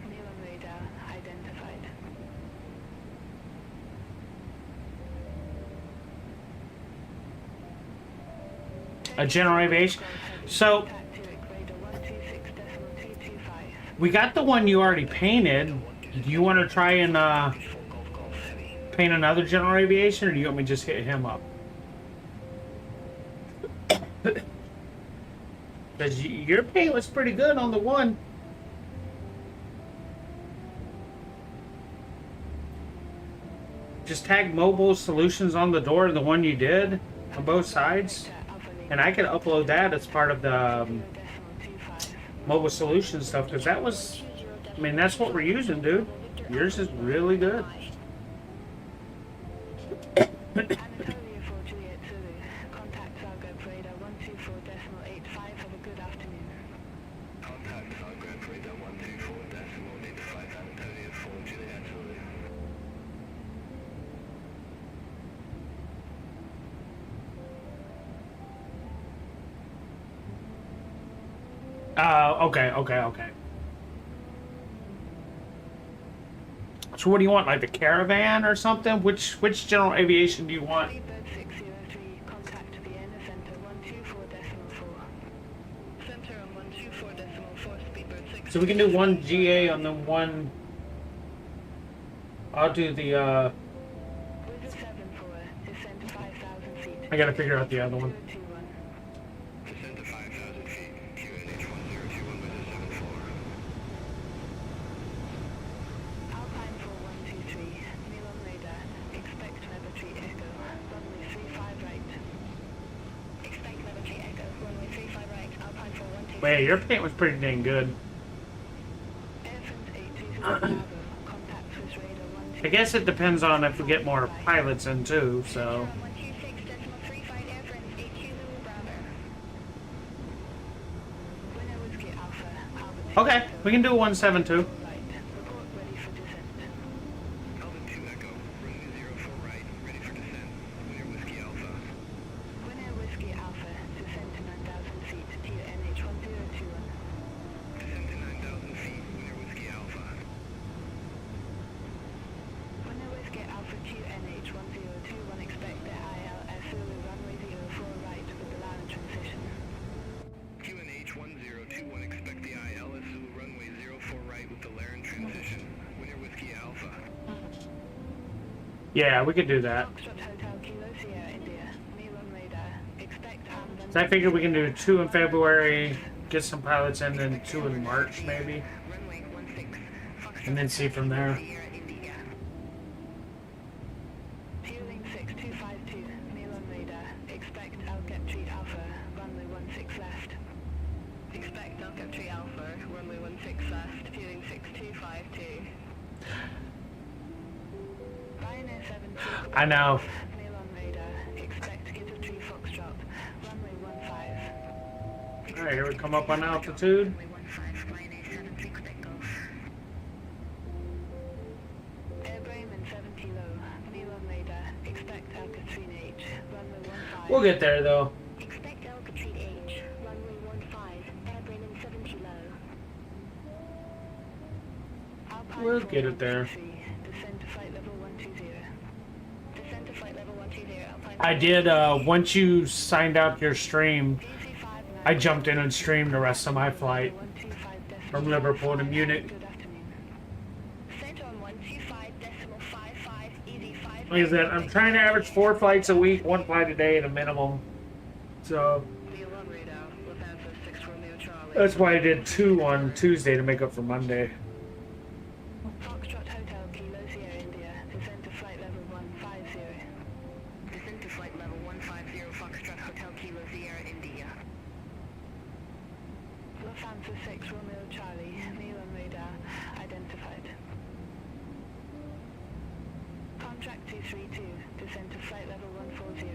Milan radar, identified. A general aviation. So Contact Zurich, radar 126.225. we got the one you already painted. Do you want to try and paint another general aviation, or do you want me to just hit him up? Because your paint was pretty good on the one. Just tag Mobile Solutions on the door, the one you did on both sides, and I could upload that as part of the Mobile Solutions stuff, because that was, I mean, that's what we're using, dude. Yours is really good. Anatolia 428 Zulu. Contact Zagreb radar 124.85. Have a good afternoon. Contact Zagreb radar 124.85, Anatolia 4 Juliet Zulu. Okay. So what do you want, like the Caravan or something? Which general aviation do you want? Freebird 603. Contact Vienna Center 124.4. Center on 124.4. Speedbird 6. So we can do one GA on the one. I'll do the. Wizard 74. Descend to 5,000 feet. I gotta figure out the other one. 021. Descend to 5,000 feet, QNH 1021 with a 74. Alpine 4123. Milan radar. Expect Laboratory Echo. Runway 35 right. Expect Laboratory Echo. Runway 35 right. Alpine 4123. Wait, your paint was pretty dang good. Elephant 820 Bravo. Contact Swiss radar 123. I guess it depends on if we get more pilots in too. So 126.35 Air France 8 Zulu Bravo. Winner Whiskey Alpha. Albert okay, we can do 172. right. Report ready for descent. Alvin 2 Echo, runway 04 right, ready for descent. Winner Whiskey Alpha. Winner Whiskey Alpha. Descend to 9,000 feet. QNH 1021. Descend to 9,000 feet, Winner Whiskey Alpha. Winner Whiskey Alpha QNH 1021. Expect the ILS Zulu runway 04 right with the line transition. QNH 1021, expect the ILS Zulu runway 04 right with the Laren transition. Winner Whiskey Alpha. Yeah, we could do that. Foxtrot Hotel Kilo Sierra India. Milan radar. Expect Amazon. So I figure we can do 2 in February, get some pilots in, then 2 in March maybe, Runway 16. Foxtrot and then see from there. Sierra India. Fueling 6252. Milan radar. Expect Alcatraz Alpha. Runway 16 left. Expect Alcatraz Alpha. Runway 16 left. Fueling 6252. Ryanair 73 I know. Mail on radar. Expect to get a tree foxtrot. Runway 15. All right, here we come up on altitude. Runway 15, Ryanair 73 Quebec Golf. Air Bremen 70 low. Mail on radar. Expect Alcatraz H. Runway 15. We'll get there though. Expect Alcatraz H. Runway 15. Air Bremen 70 low. Alpine We'll get it there. 413, Descend to flight level 120. Descend to flight level 120. Alpine I did. Once you signed out your stream, I jumped in and streamed the rest of my flight from Liverpool to Munich. Good afternoon. Center on 125.55, easy 5. Like I said, I'm trying to average 4 flights a week, 1 flight a day at a minimum. So Wheel on radar, Lufthansa 6 Romeo Charlie. that's why I did 2 on Tuesday to make up for Monday. Foxtrot Hotel, Kilo Sierra, India. Descend to flight level 150. Descend to flight level 150, Foxtrot Hotel, Kilo Sierra, India. Lufthansa 6 Romeo Charlie, Mail on radar, identified. Contract 232, descend to flight level 140.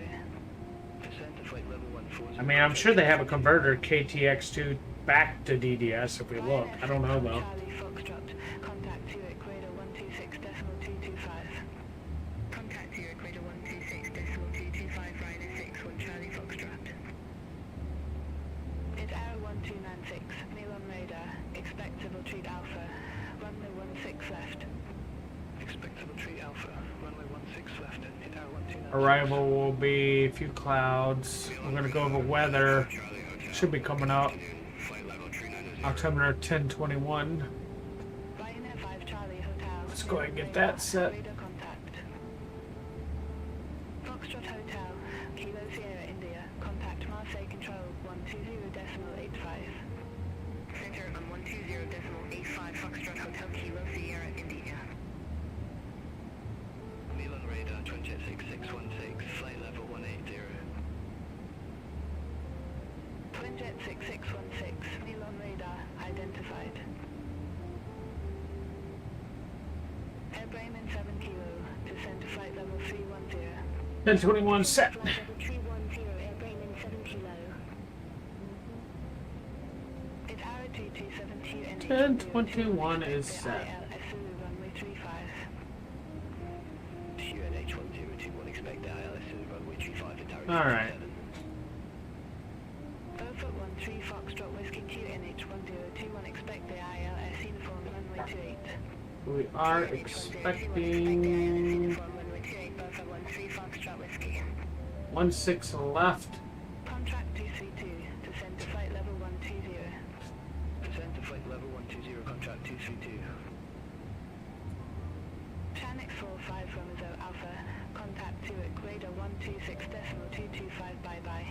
Descend to flight level 140. I mean, I'm sure they have a converter KTX2 back to DDS if we look. I don't know though. Charlie Foxtrot, contact 2 Equator 126.225. Contact 2 Equator 126.225, Ryanair 6 1 Charlie Foxtrot. It's Arrow 1296, Mail on radar, expect to retreat Alpha, runway 16 left. Expect to retreat Alpha. Runway 16 left. Hit Tower 129. Arrival will be a few clouds. We're gonna go over weather. Should be coming up. October 10/21. Ryanair 5 Charlie Hotel. Let's go ahead and get that set. Radar contact. Foxtrot Hotel, Kilo Sierra, India. Contact Marseille Control 120.85. Center on 120.85, Foxtrot Hotel, Kilo Sierra, India. Mail on radar, Twinjet 6616, flight level 180. Twinjet 6616, Mail on radar, identified. Air Bremen 7 Kilo, descend to flight level 310. 10/21 set. Flight level 310, Air Bremen 7 Kilo. It's Arrow 2272 NH. 10/21 is set. Runway 35. QNH 1021, expect the ILS to runway 25 at Tower All right. 27. Beaufort 13 Foxtrot Whiskey 2 NH 1021, expect the ILS uniform runway 28. We are expecting 16 left. Contract 232, descend to flight level 120. Descend to flight level 120, contract 232. Chanix 45 Romeo Alpha, contact 2 Equator 126.225, bye-bye.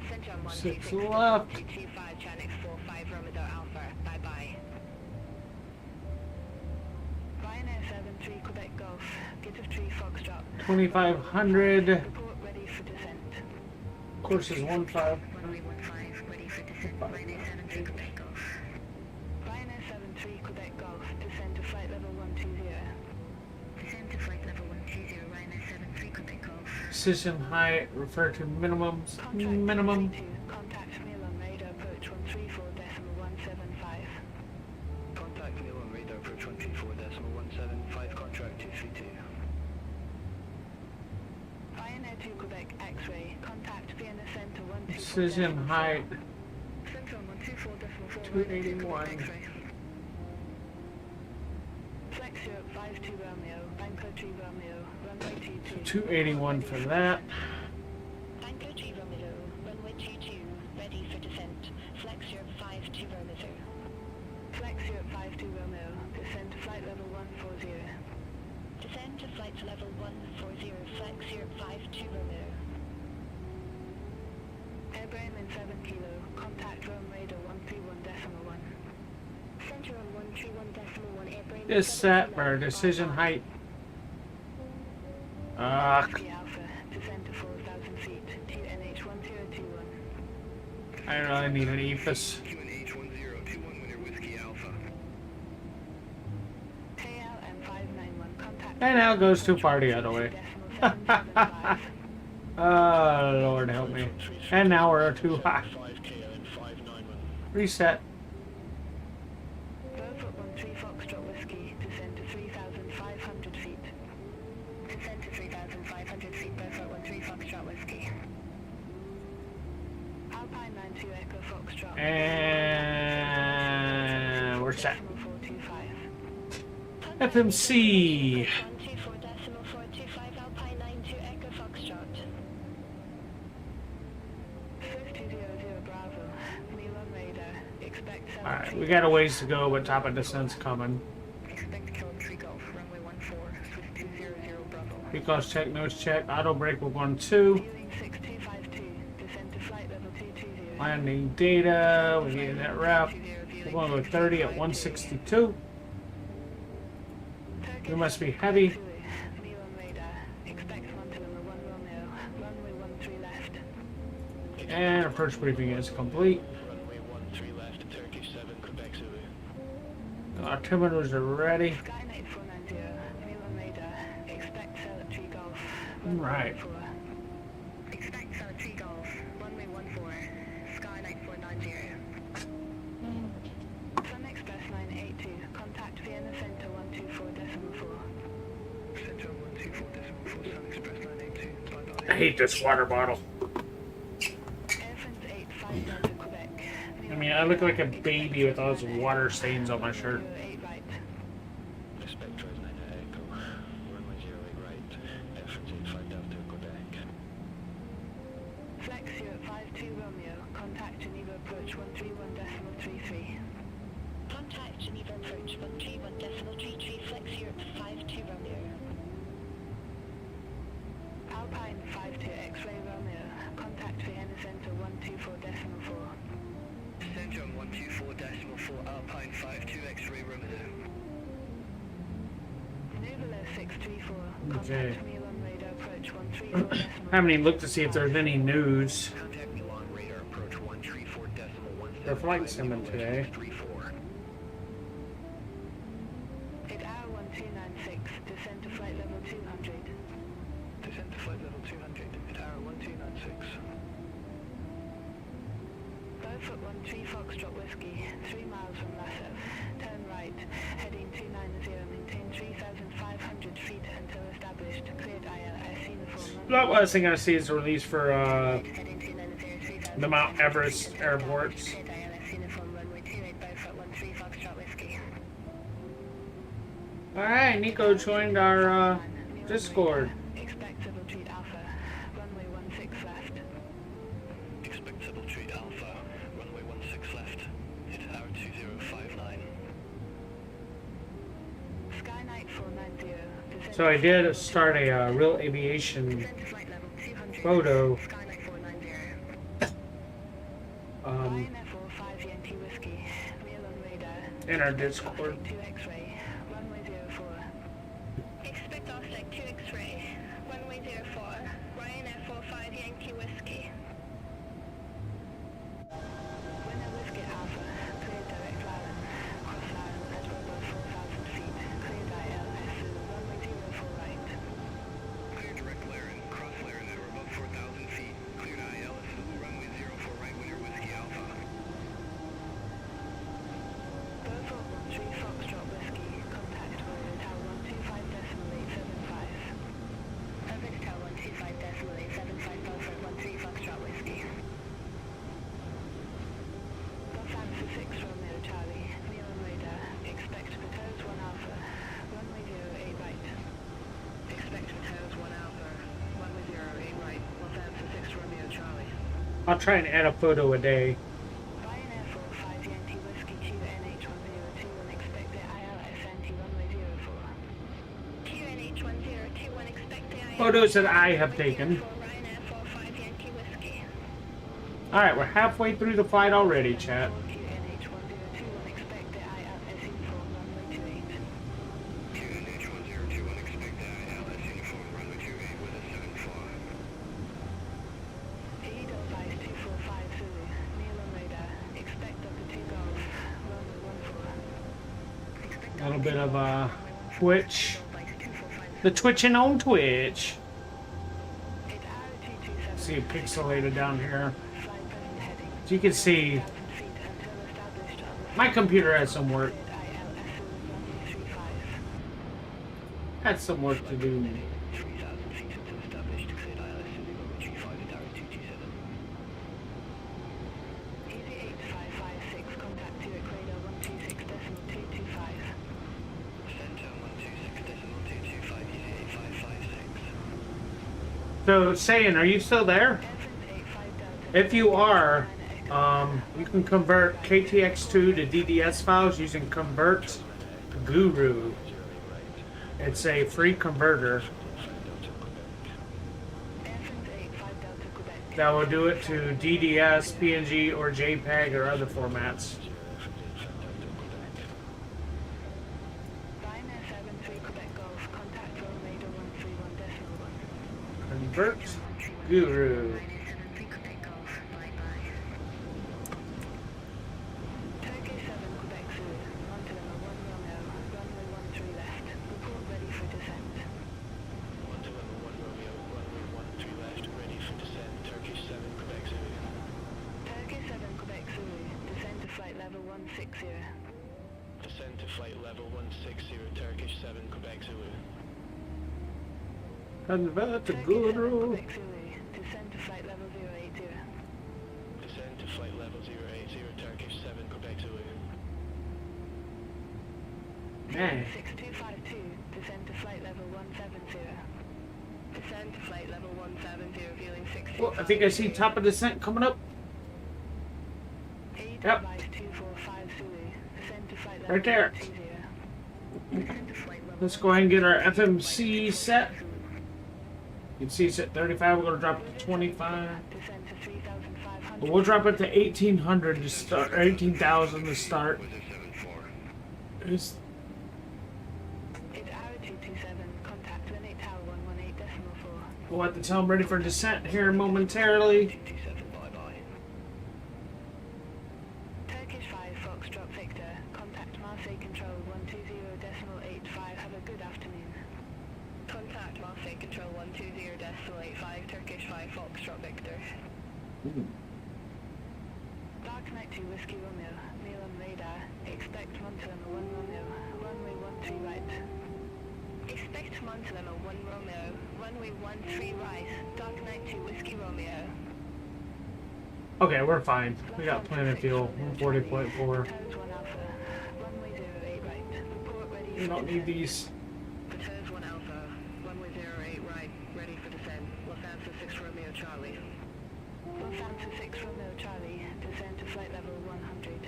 Center on 6 126.225, left. Chanix 45 Romeo Alpha, bye-bye. Ryanair 73 Quebec Golf, get of tree Foxtrot. 2500. Report ready for descent. Course is 15. Runway 15, ready for descent. Ryanair 73 Quebec Golf. Ryanair 73 Quebec Golf, descend to flight level 120. Descend to flight level 120, Ryanair 73 Quebec Golf. Decision height, refer to minimums. Contract Minimum. 232, contact mail on radar approach 134.175. Contact mail on radar approach 134.175, contract 232. Ryanair 2 Quebec X-ray, contact Vienna Center 124. Decision height, Center on 124.4. 281. X-ray. Flex Europe 52 Romeo, Banco 3 Romeo, runway 22. 281 for that. Banco 3 Romeo, runway 22, ready for descent. Flex Europe 52 Romeo. Flex Europe 52 Romeo, descend to flight level 140. Descend to flight level 140, Flex Europe 52 Romeo. Air Bremen 7 Kilo, contact Rome radar 131.1. Center on 131.1, Air Bremen Is 7 set Kilo, for decision bye-bye. height. Whiskey Alpha, descend to 4,000 feet, TNH 1021. I really need an EFIS. QNH 1021, winner Whiskey Alpha. KL and 591, contact And now it goes too far the other way. Oh, Lord help me. And now we're too high. Reset. Beaufort 13 Foxtrot Whiskey, descend to 3,500 feet. Descend to 3,500 feet, Beaufort 13 Foxtrot Whiskey. Alpine 92 Echo Foxtrot. And we're set. 425. FMC. 124.425 Alpine 92 Echo Foxtrot. Swift 200 Bravo. Milan radar. Expect 7. Alright, we got a ways to go, but top of descent's coming. Expect Kilometry Golf, runway 14, Swift 200 Bravo. Because check, nose check, auto brake will 1-2. Viewing 6252, descend to flight level 220. Landing data, we need that rep. We're going to go 30 at 162. We must be heavy. Milan radar. Expect Montana 1 Romeo, runway 13 left. And approach briefing is complete. Runway 13 left, Turkish 7, Quebec Zulu. Our altimeters are ready. Skynight 490, Milan radar. Expect Cemetery Golf. Right. Expect Cemetery Golf, runway 14, Skynight 490. Sun Express 982, contact Vienna Center 124.4. Center 124.4, Sun Express 982. Bye-bye. I hate this water bottle. Air France 859 to Quebec. I mean, I look like a baby with all those water stains on my shirt. 8 right. Expect Drive 9 Echo. Runway 08 right. Air France 85 Delta, Quebec. Flex Europe 52 Romeo, contact Geneva approach 131.33. Contact Geneva approach 131.33, Flex Europe 52 Romeo. Alpine 52 X-ray Romeo, contact Vienna Center 124.4. Center 124.4, Alpine 52, X-ray Romeo. Nubula 634, Okay. contact Milan radar approach 134.4. I haven't even looked to see if there's any news. Contact Milan radar approach 134.175. They're flight simming today. 34. At hour 1296, descend to flight level 200. Descend to flight level 200 at hour 1296. Beaufort 13 Foxtrot Whiskey, 3 miles from Lasso. Turn right, heading 290, maintain 3,500 feet until established. Cleared ILS uniform. The last thing I see is the release for Heading 290, the Mount Everest airports. Cleared ILS uniform, runway 28, Beaufort 13 Foxtrot Whiskey. Alright, Nico joined our Discord. Expect civil treat Alpha, runway 16 left. Expect Civil Treat Alpha, runway 16 left, hit hour 2059. Skynight 490, descend So I did start a real aviation to flight level 200. photo Skynight 490. Ryanair 45 Yankee Whiskey, Milan radar. in our Discord. 2 X-ray, runway 04. Expect Osec 2 X-ray, runway 04, Ryanair 45 Yankee Whiskey. Winner Whiskey Alpha, cleared direct Lion, cross Lion at over 4,000 feet, cleared ILS, runway 04 right. Clear direct Laren, cross Laren at above 4,000 feet. Cleared ILS, runway 04 right, winner Whiskey Alpha. Beaufort 13 Foxtrot Whiskey, contact Orbit Tower 125.875. Orbit Tower 125.875, Beaufort 13 Foxtrot Whiskey. Los Angeles 6 Romeo Charlie, Milan radar, expect Pateaus 1 Alpha, runway 08 right. Expect Pateaus 1 Alpha, runway 08 right, Los Angeles 6 Romeo Charlie. I'll try and add a photo a day. Ryanair 45 Yankee Whiskey QNH1021, expect the ILS anti-runway 04. QNH1021, expect the ILS Photos that I have taken. Ryanair 45 Yankee Whiskey. Alright, we're halfway through the flight already, chat. QNH1021, expect the ILS uniform runway 28. QNH 1021, expect the ILS uniform, runway 28 with a 74. Edelweiss 245 Zulu, Milan radar, expect up to 2 Golf, runway 14. A little bit of Twitch The twitching on Twitch. It's RT27. See it pixelated down here. Flight present heading. So you can see 1,000 feet until established on the my computer has some work. ILS 135. Had some work to do. 3,000 feet until established. Cleared ILS Zulu 35 at Arrow 227. Easy 8556, contact you at radar 126.225. Center 126.225, easy 8556. So, saying, are you still there? Entrance 85 Delta. If you are, you can convert KTX2 to DDS files using Convert Guru. It's a free converter Entrance 85 Delta Quebec. that will do it to DDS, PNG, or JPEG or other formats. Ryanair 73 Quebec Golf, contact from radar 131.1. Convert Guru. Turkey 7 Quebec Zulu, Montana 1 Romeo, runway 13 left. Report ready for descent. Montana 1 Romeo, runway 13 left, ready for descent. Turkish 7 Quebec Zulu. Turkey 7 Quebec Zulu, descend to flight level 160. Descend to flight level 160, Turkish 7 Quebec Zulu. Convert Turkey 7 Guru. Quebec Zulu, descend to flight level 080. Descend to flight level 080, Turkish 7 Quebec Zulu. Man. 6252, descend to flight level 170. Descend to flight level 170, viewing 62. Well, I think I see top of descent coming up. Yep. 245 Zulu, descend to flight level Right there. 120. Descend to flight level Let's go ahead and get our FMC set. You can see it's at 35. We're going to drop it to 25. descend to 3,500. But we'll drop it to 1,800 to start, or 18,000 to start. Weather 74. It's It's Arrow 227, contact Linux Tower 118.4. We'll have to tell them ready for descent here momentarily. 227, bye-bye. Turkish 5 Foxtrot Victor, contact Marseille Control 120.85. Have a good afternoon. Contact Marseille Control 120.85, Turkish 5 Foxtrot Victor. Dark Knight 2 Whiskey Romeo, Neil on radar, expect Montana 1 Romeo, runway 13 right. Expect Montana 1 Romeo, runway 13 right, Dark Knight 2 Whiskey Romeo. Okay, we're fine. We got plenty of fuel. 40.4. Towers 1 Alpha, runway 08 right, report ready We for don't need descent. these. Towers 1 Alpha, runway 08 right, ready for descent. Los Angeles 6 Romeo Charlie. Los Angeles 6 Romeo Charlie, descend to flight level 100.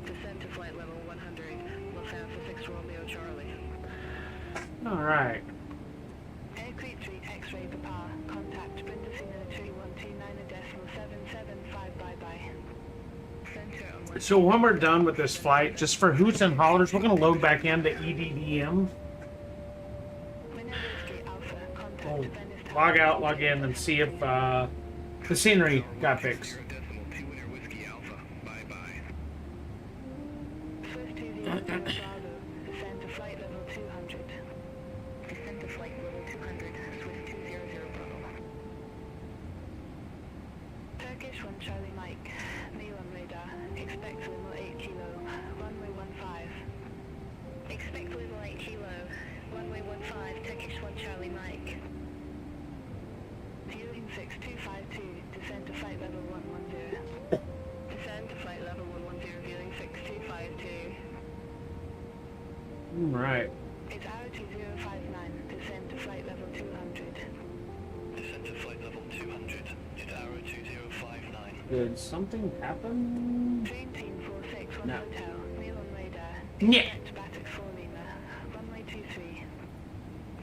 Descend to flight level 100, Los Angeles 6 Romeo Charlie. Alright. Aircrew 3 X-ray Papa, contact Brindisina 3129.775, bye-bye. Center on So when we're done with this flight, just for hoots and hollers, we're going to load back into EDDM. Winner Whiskey Alpha, contact We'll Venice Tower. log out, log in, and see if the scenery got fixed. 0.2 Winner Whiskey Alpha, bye-bye. Swiss 20 Bravo, descend to flight level 200. Descend to flight level 200, Swiss 200 Bravo. Turkish 1 Charlie Mike, Neil on radar, expect level 8 kilo, runway 15. Expect level 8 kilo, runway 15, Turkish 1 Charlie Mike. Viewing 6252, descend to flight level 110. Descend to flight level 110, viewing 6252. Right. It's Arrow 2059, descend to flight level 200. Descent to flight level 200. It's Arrow 2059. Did something happen? Dream Team 461 No. Hotel, Neil on radar. Yeah. Expect Batik 4 Lima, runway 23.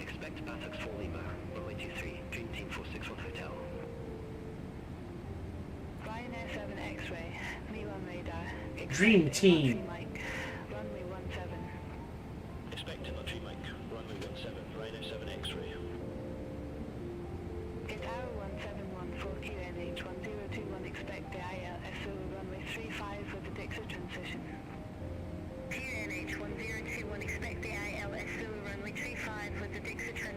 Expect Batak 4 Lima, runway 23, Dream Team 461 Hotel. Ryanair 7 X-ray, Neil on radar. Expect Dream Team. Mike, runway 17. Expect Military Mike, runway 17, Ryanair 7 X-ray. It's Arrow 171 4QNH 1021, expect the ILSO runway 35 with the Dixie transition. QNH 1021, expect the ILSO runway 35 with the Dixie transition.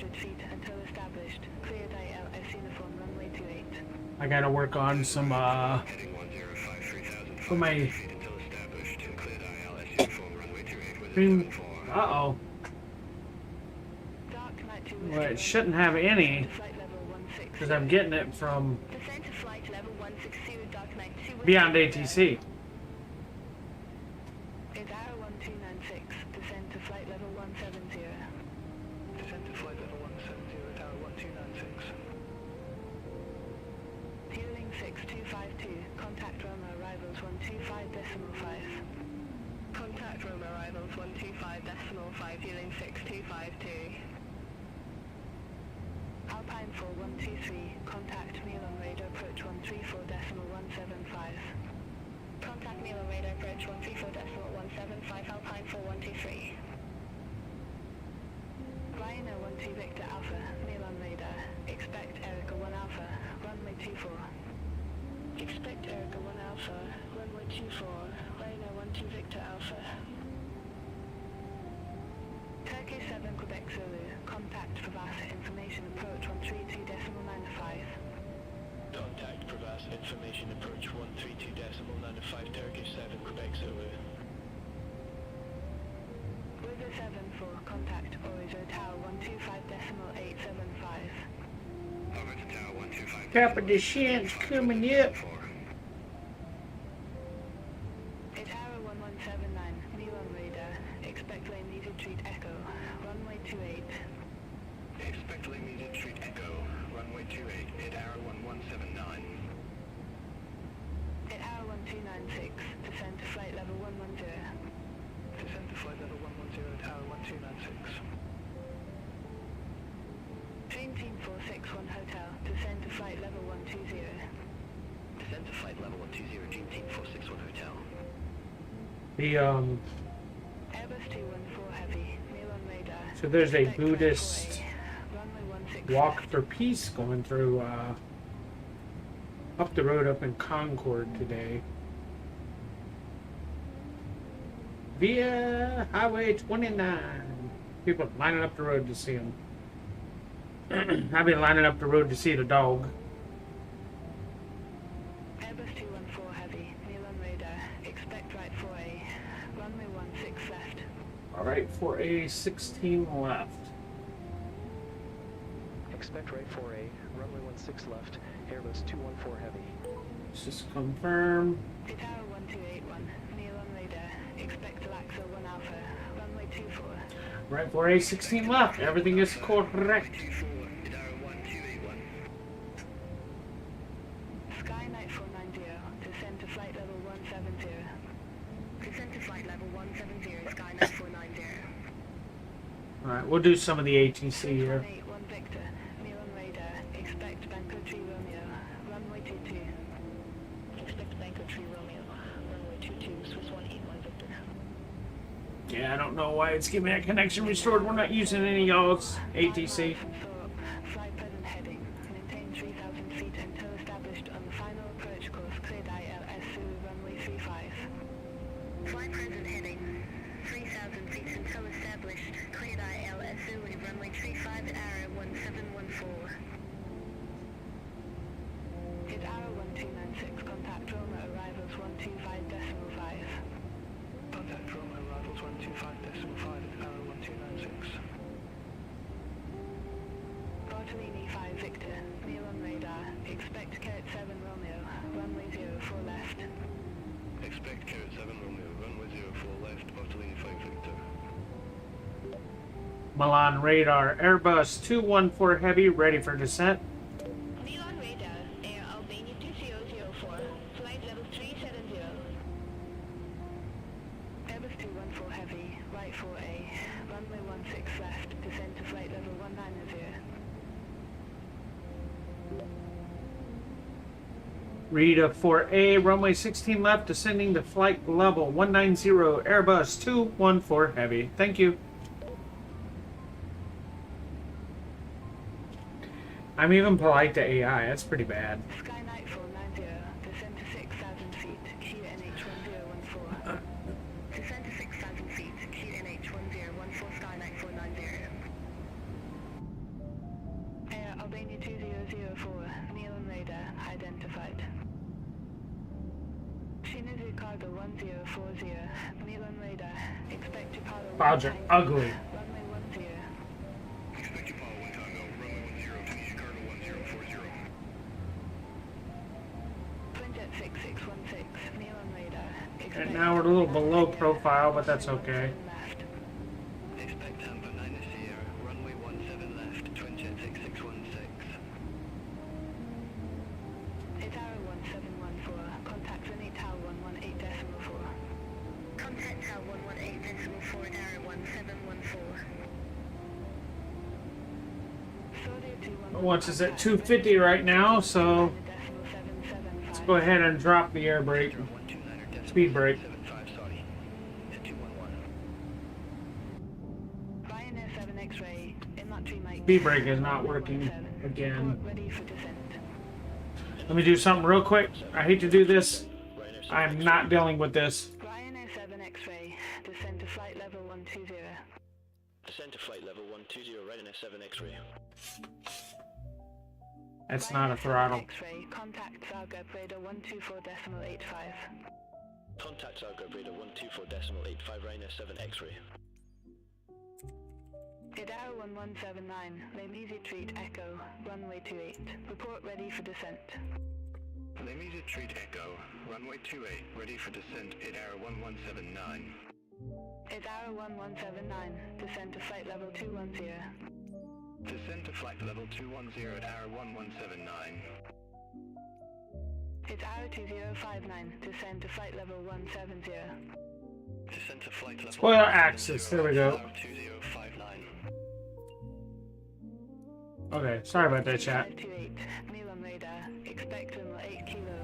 100 feet until established. Cleared ILS uniform runway 28. I gotta work on some Heading 105, 3,000 for my feet until established. Cleared ILS uniform runway 28 with a 74. uh-oh. Dark Knight 2 Well, it shouldn't have any flight level 16. because I'm getting it from Descend to flight level 160 Dark Knight 2. BeyondATC. It's Arrow 1296. Descend to flight level 170. Descend to flight level 170, tower 1296. Fueling 6252. Contact Roma arrivals 125.5. Contact Roma arrivals 125.5. Fueling 6252. Alpine 4123. Contact Milan radar approach 134.175. Contact Milan radar approach 134.175. Alpine 4123. Rhino 12 Victor Alpha. Milan radar. Expect Erica 1 Alpha. Runway 24. Expect Erica 1 Alpha. Runway 24. Rhino 12 Victor Alpha. Turkey 7 Quebec Zulu. Contact Pravasa information approach 132.95. Contact Crevasse information approach 132.95 Turkish 7 Quebec Zulu. River 7 for contact Orizo Tower 125.875. Over to tower 125. Top of the shins coming up. It's Arrow 1179, Milan radar. Expect lane needed treat Echo. Runway 28. Expect lane needed treat Echo. Runway 28. Hit arrow 1179. It's Arrow 1296. Descend to flight level 110. Descend to flight level 110, tower 1296. Dream Team 461 Hotel. Descend to flight level 120. Descend to flight level 120. Dream Team 461 Hotel. The Airbus 214 Heavy. Milan radar. so there's a Expect flight Buddhist 4A. Runway 16 walk left. for peace going through up the road up in Concord today via Highway 29. People lining up the road to see him. I've been lining up the road to see the dog. Airbus 214 Heavy. Milan radar. Expect right 4A. Runway 16 left. All right, for a 16 left. Expect right 4A, runway 16 left, Airbus 214 Heavy. Let's just confirm. It's Tower 1281. Milan radar. Expect Laxo 1 Alpha. Runway 24. Right for a 16 left. Everything is correct. 24. Hit arrow 1281. Skynight 490. Descend to flight level 170. Descend to flight level 170. Skynight 490. All right, we'll do some of the ATC here. 181 Victor. Milan radar. Expect Banco Tree Romeo. Runway 22. Expect Banco Tree Romeo. Runway 22. Swiss 181 Victor. Yeah, I don't know why it's giving me a connection restored. We're not using any of y'all's ATC. Fly present heading. Maintain 3,000 feet until established on the final approach course. Cleared ILS Zulu runway 35. Fly present heading. 3,000 feet until established. Cleared ILS Zulu runway 35 at Arrow 1714. Hit Arrow 1296. Contact Roma arrivals 125.5. Contact Roma arrivals 125.5 at Arrow 1296. Bartolini 5 Victor. Milan radar. Expect Carrot 7 Romeo. Runway 04 left. Expect carrot 7 Romeo. Runway 04 left. Bartolini 5 Victor. Milan radar. Airbus 214 Heavy ready for descent. Milan radar. Air Albania 2004. Flight level 370. Airbus 214 Heavy. Right 4A. Runway 16 left. Descend to flight level 190. Rita 4A, runway 16 left, descending to flight level 190, Airbus 214 Heavy. Thank you. I'm even polite to AI. That's pretty bad. Skynight 490. Descend to 6,000 feet. QNH 1014. Descend to 6,000 feet. QNH 1014. Skynight 490. cargo 1040, Milan radar, expect to power Clouds are ugly. runway 10. Expect you follow 1 Tango, runway 10, Tunisia cargo 1040. Twinjet 6616, Milan radar, expect And now we're a little below profile, but that's okay. left. Expect Tampa 9 Sierra, runway 17 left, Twinjet 6616. It's Arrow 1714, contact Zenit Tower 118.4. Contact Tower 118.4 at Arrow 1714. Once it's at 250 right now, so let's go ahead and drop the air brake. Speed brake. 75, sorry. It's 211. Ryanair 7 X-ray, inventory Mike. Speed brake is not working again. Ready for descent. Let me do something real quick. I hate to do this. I'm not dealing with this. Ryanair 7 X-ray, descend to flight level 120. Descend to flight level 120, Ryanair 7 X-ray. That's not a throttle. X-ray, contact Zagreb radar 124.85. Contact Zagreb radar 124.85, Ryanair 7 X-ray. Idaro 1179, Lemesi Treat Echo, runway 28. Report ready for descent. Lemesi Treat Echo, runway 28, ready for descent, Idaro 1179. Idaro 1179, descend to flight level 210. Descend to flight level 210 at Arrow 1179. Idaro 2059, descend to flight level 170. Descend to flight level Spoiler axis, there we go. 2059. Okay, sorry about that, chat. 528, Milan radar, expect runway 8 kilo,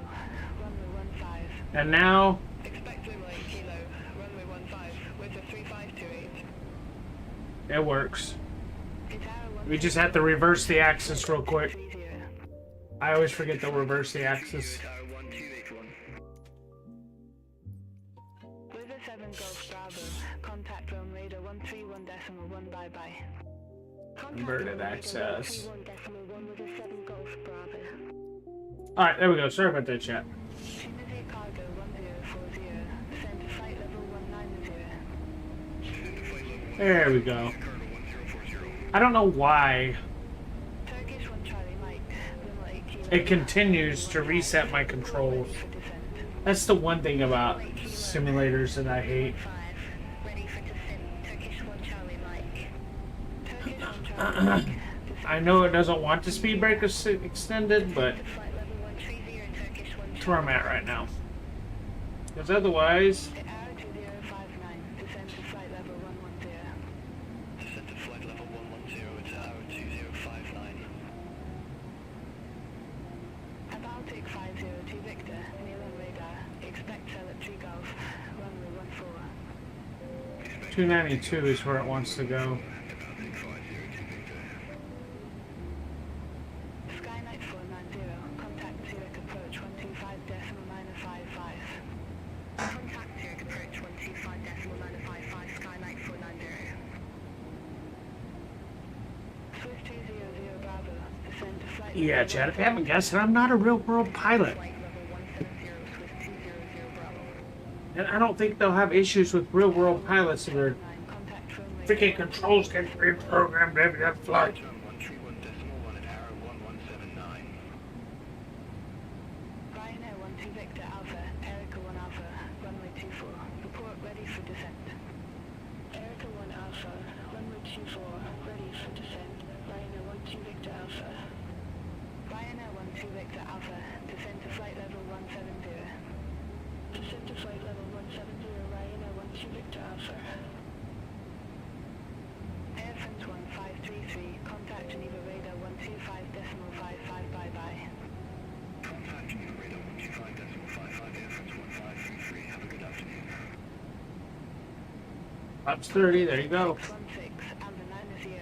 runway 15. And now, Expect runway 8 kilo, runway 15, with a 3528. it works. Idaro We just have to reverse the axis real quick. 130. I always forget to reverse the axis. Arrow 1281. With a 7 Golf Bravo, contact run radar 131.1 bye-bye. Inverted access. 131.1 with a 7 Golf Bravo. Alright, there we go. Sorry about that, chat. Tunisia cargo 1040, send to flight level 190. There we go. Cargo 1040. I don't know why Turkish 1 Charlie Mike, runway 8 kilo. it continues to reset my controls. For descent. That's the one thing about simulators that I hate. 5, ready for descent. Turkish 1 Charlie Mike. Turkish 1 Charlie Mike. I know it doesn't want the speed brake extended, but To flight level 130, Turkish 1 that's where I'm at right now. Because otherwise, Arrow 2059, descend to flight level 110. Descend to flight level 110 to Arrow 2059. Baltic 502 Victor, Milan radar, expect Cemetery Golf, runway 14. 292 is where it wants to go. Skynight 490, contact Zurich approach 125.-55. Contact Zurich approach 125.-55, Skynight 490. Swiss 200 Bravo, descend to flight Yeah, Chad, if you haven't guessed it, I'm not a real-world pilot. flight level 170, Swiss 200 Bravo. And I don't think they'll have issues with real-world pilots that are 9, contact runway freaking controls get reprogrammed every other flight. 131.1 at Arrow 1179. Ryanair 12 Victor Alpha, Erica 1 Alpha, runway 24. Report ready for descent. Erica 1 Alpha, runway 24, ready for descent. Ryanair 12 Victor Alpha. Ryanair 12 Victor Alpha, descend to flight level 170. Descend to flight level 170, Ryanair 12 Victor Alpha. Air France 1533, contact Geneva radar 125.55 bye-bye. Contact Geneva radar 125.55, Air France 1533. Have a good afternoon. Ups 30, there you go. 16, Amber 90,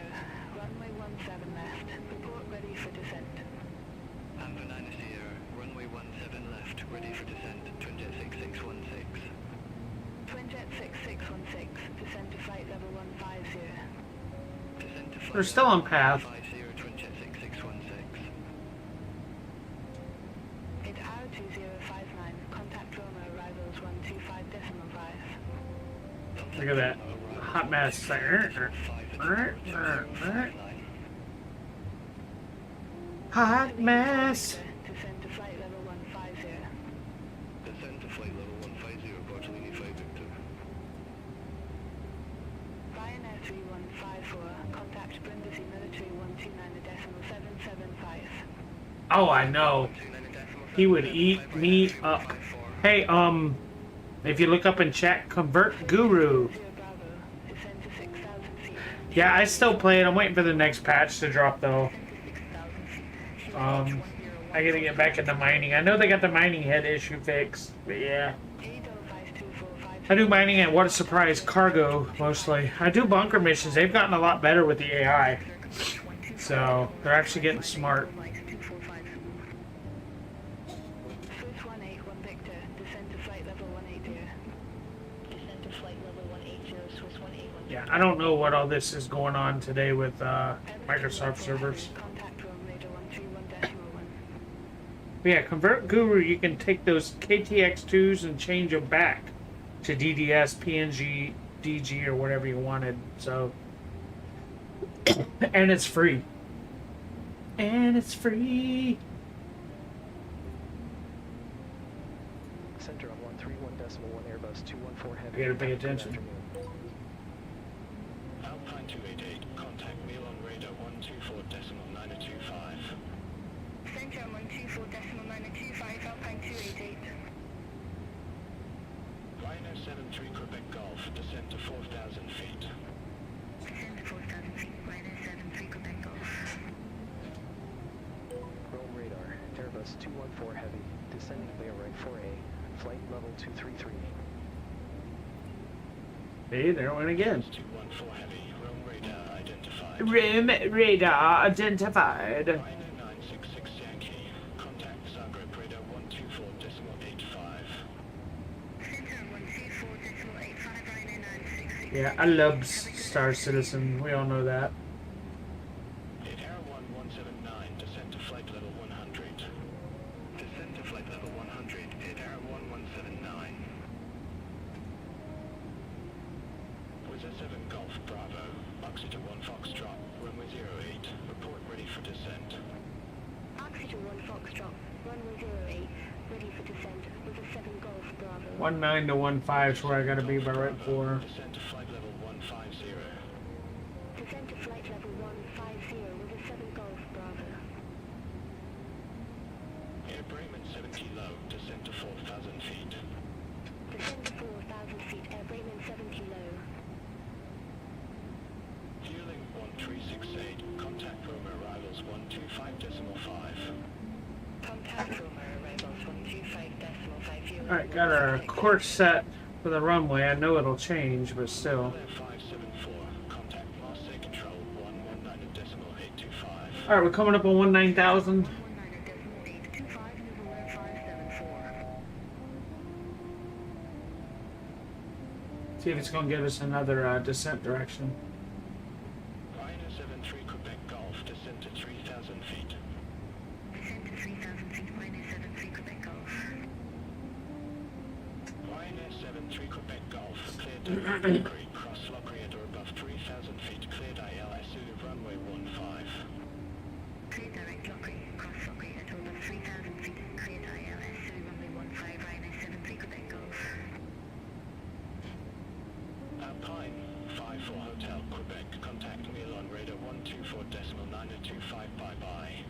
runway 17 left. Report ready for descent. Amber 9 Sierra, runway 17 left, ready for descent, Twinjet 6616. Twinjet 6616, descend to flight level 150. Descent to flight They're still on path. 50, Twinjet 6616. It's Arrow 2059, contact Roma arrivals 125. Look at that hot mess. Hot mess. Descend to flight level 150. Descend to flight level 150, Bartolini 5 Victor. Ryanair 3154, contact Brindisi Military 129.775. Oh, I know. He would eat me up. Hey, if you look up in chat, Convert Guru. Zero Bravo, descend to 6,000 feet. Yeah, I still play it. I'm waiting for the next patch to drop though. 6,000 feet. I gotta get back into mining. I know they got the mining head issue fixed, but yeah. I do mining and what a surprise, cargo mostly. I do bunker missions. They've gotten a lot better with the AI. So they're actually getting smart. Swiss 181 Victor, descend to flight level 180. Descend to flight level 180, Swiss 181. Yeah, I don't know what all this is going on today with Microsoft servers. Contact room radar 131.1. But yeah, Convert Guru, you can take those KTX2s and change them back to DDS, PNG, DG, or whatever you wanted. So, and it's free. And it's free. Center on 131.1 Airbus 214 Heavy. You gotta pay attention. Alpine 288, contact Milan radar 124.925. Center on 124.925, Alpine 288. Ryanair 73 Quebec Golf, descend to 4,000 feet. Descend to 4,000 feet, Ryanair 73 Quebec Golf. Rome radar, Airbus 214 Heavy, descending layer right 4A, flight level 233. Hey, there it went again. 214 Heavy, Rome radar identified. Rim radar identified. Ryanair 966 Yankee, contact Zagreb radar 124.85. Center on 124.85, Ryanair 966. Yeah, I love Star Citizen. We all know that. Hit Air 1179, descend to flight level 100. Descend to flight level 100, hit Air 1179. Was a 7 Golf Bravo, Oxygen 1 Foxtrot, runway 08, report ready for descent. Oxygen 1 Foxtrot, runway 08, ready for descent with a 7 Golf Bravo. 19 to 15 is where I gotta be by right 4. Descend to flight level 150. Descend to flight level 150 with a 7 Golf Bravo. Air Bremen 70 low, descend to 4,000 feet. Descend to 4,000 feet, Air Bremen 70 low. Fueling 1368, contact Roma arrivals 125.5. Contact Roma arrivals 125.5. Alright, got our course set for the runway. I know it'll change, but still. Air 574, contact Marseille Control 119.825. Alright, we're coming up on 19,000. 19.825, November 574. See if it's gonna give us another descent direction. Ryanair 73 Quebec Golf, descend to 3,000 feet. Descend to 3,000 feet, Ryanair 73 Quebec Golf. Ryanair 73 Quebec Golf, cleared direct Lockery, cross Lockery at or above 3,000 feet, cleared ILSU, runway 15. Clear direct Lockery, cross Lockery at or above 3,000 feet, cleared ILS, runway 15, Ryanair 73 Quebec Golf. Alpine 54 Hotel Quebec, contact Milan radar 124.925, bye-bye.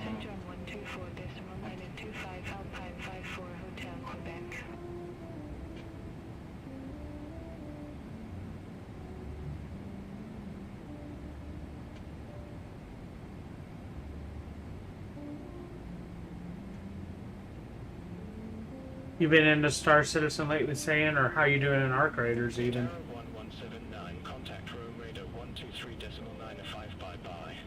Center on 124.925, Alpine 54 Hotel Quebec. You been into Star Citizen lately, saying, or how you doing in Arc Raiders even? Tower 1179, contact Rome radar 123.905, bye-bye.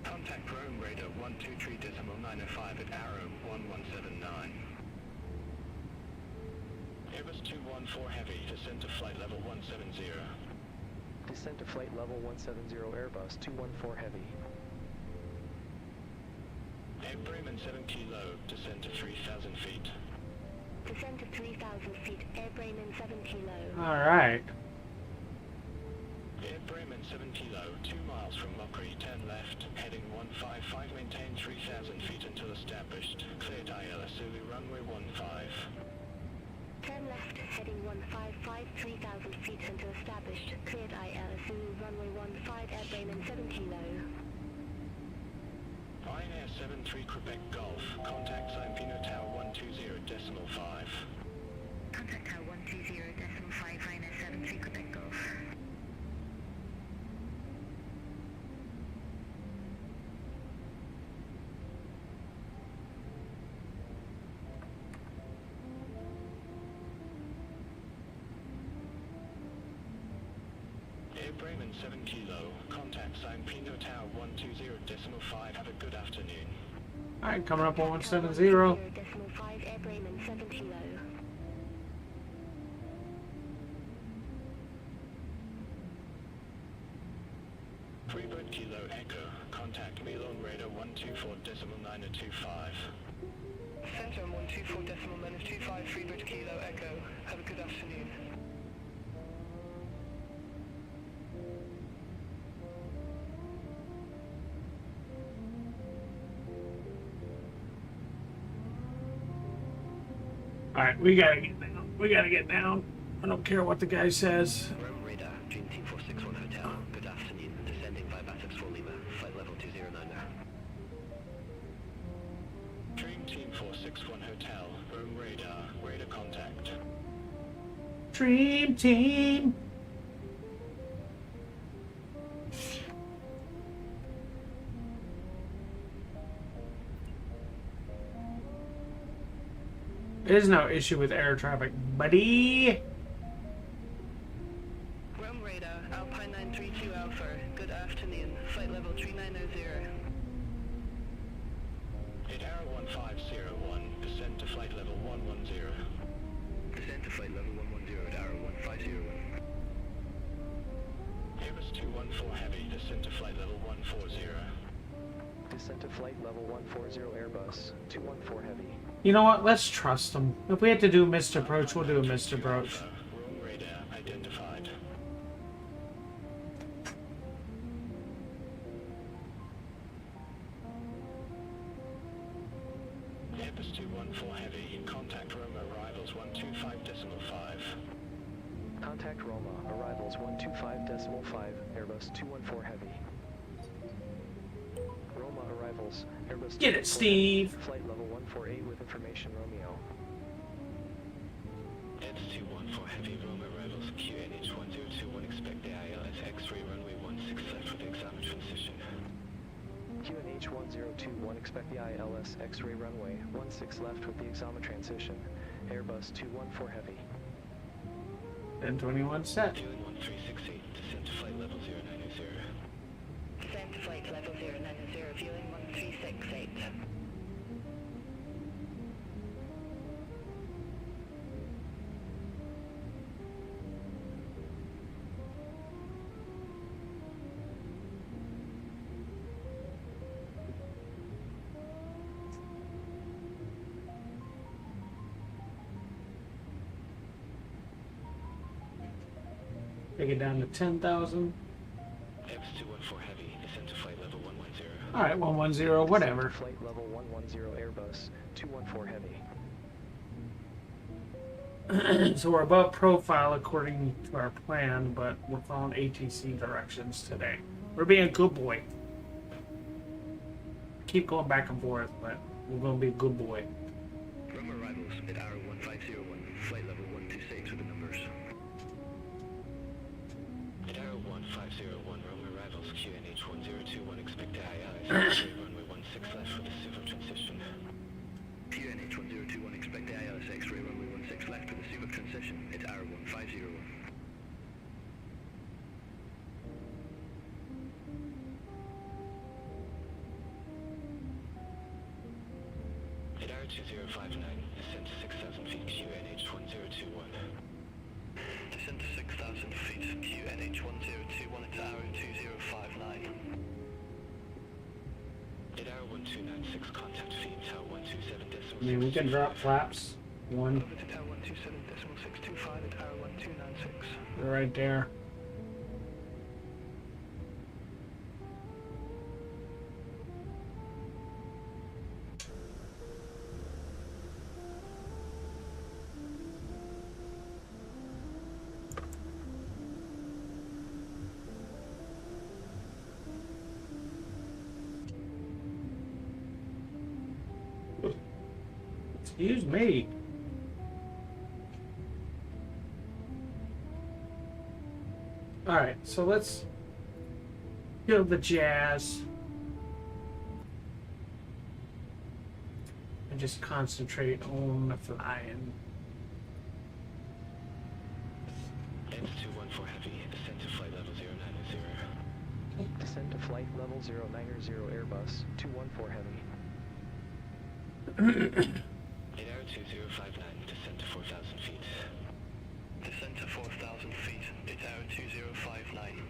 Contact Rome radar 123.905 at Arrow 1179. Airbus 214 Heavy, descend to flight level 170. Descend to flight level 170 Airbus 214 Heavy. Air Bremen 70 low, descend to 3,000 feet. Descent to 3,000 feet, airbrain in 7 kilo. Alright. Air Bremen 7 kilo, 2 miles from Mockery, 10 left, heading 155, maintain 3,000 feet until established. Cleared ILS Zulu, runway 15. 10 left, heading 155, 3,000 feet until established. Cleared ILS Zulu, runway 15, airbrain in 7 kilo. Ryanair 73 Quebec Golf, contact sign Pino Tower 120.5. Contact tower 120.5, Ryanair 73 Quebec Golf. Air Bremen 7 kilo, contact sign Pino Tower 120.5. Have a good afternoon. Alright, coming up on 170. 170.5, airbrain in 7 kilo. Freebird Kilo Echo, contact Milan Radar 124.925. Center 124.925, Freebird Kilo Echo. Have a good afternoon. Alright, we gotta get down. We gotta get down. I don't care what the guy says. Rome Radar, Dream Team 461 Hotel. Good afternoon. Descending 564 Lima. Flight level 209 now. Dream Team 461 Hotel, Rome Radar, radar contact. Dream Team. There's no issue with air traffic, buddy. Rome Radar, Alpine 932 Alpha, good afternoon. Flight level 3900. 8 Arrow 1501, descend to flight level 110. Descend to flight level 110 at Arrow 1501. Airbus 214 Heavy, descend to flight level 140. Descent to flight level 140 Airbus, 214 Heavy. You know what? Let's trust him. If we have to do a missed approach, we'll do a missed approach. Rome Radar identified. Airbus 214 Heavy, contact Roma arrivals 125.5. Contact Roma, arrivals 125.5, Airbus 214 Heavy. Roma arrivals, Airbus Get it, 214 Steve. Flight level 148 with information Romeo. Airbus 214 Heavy, Rome arrivals. QNH 1021, expect the ILS X-ray runway 16 left with exam transition. QNH 1021, expect the ILS X-ray runway 16 left with the exam transition. Airbus 214 Heavy. 1021 set. Dealing 1368, descend to flight level 0900. Descent to flight level 090, viewing 1368. Take it down to 10,000. Airbus 214 Heavy, descend to flight level 110. Alright, 110, whatever. Flight level 110 Airbus, 214 Heavy. So we're above profile according to our plan, but we're following ATC directions today. We're being a good boy. Keep going back and forth, but we're going to be a good boy. Rome arrivals at Arrow 1501, flight level 126 with the numbers. At Arrow 1501, Rome arrivals. QNH 1021, expect the ILS X-ray runway 16 left with a silver transition. QNH 1021, expect the ILS X-ray runway 16 left with a silver transition. At Arrow 1501. At Arrow 2059, descend to 6,000 feet. QNH 1021. Descend to 6,000 feet. QNH 1021 at Arrow 2059. At Arrow 1296, contact feet tower 127 I mean, we can drop flaps. One. Over to tower 127.625 at tower 1296. Right there. Excuse me. Alright, so let's kill the jazz and just concentrate on the flying. N214 Heavy, descent to flight level 090. Descend to flight level 090 Airbus 214 Heavy. 8-hour 2059, descend to 4,000 feet. Descent to 4,000 feet. 8-hour 2059.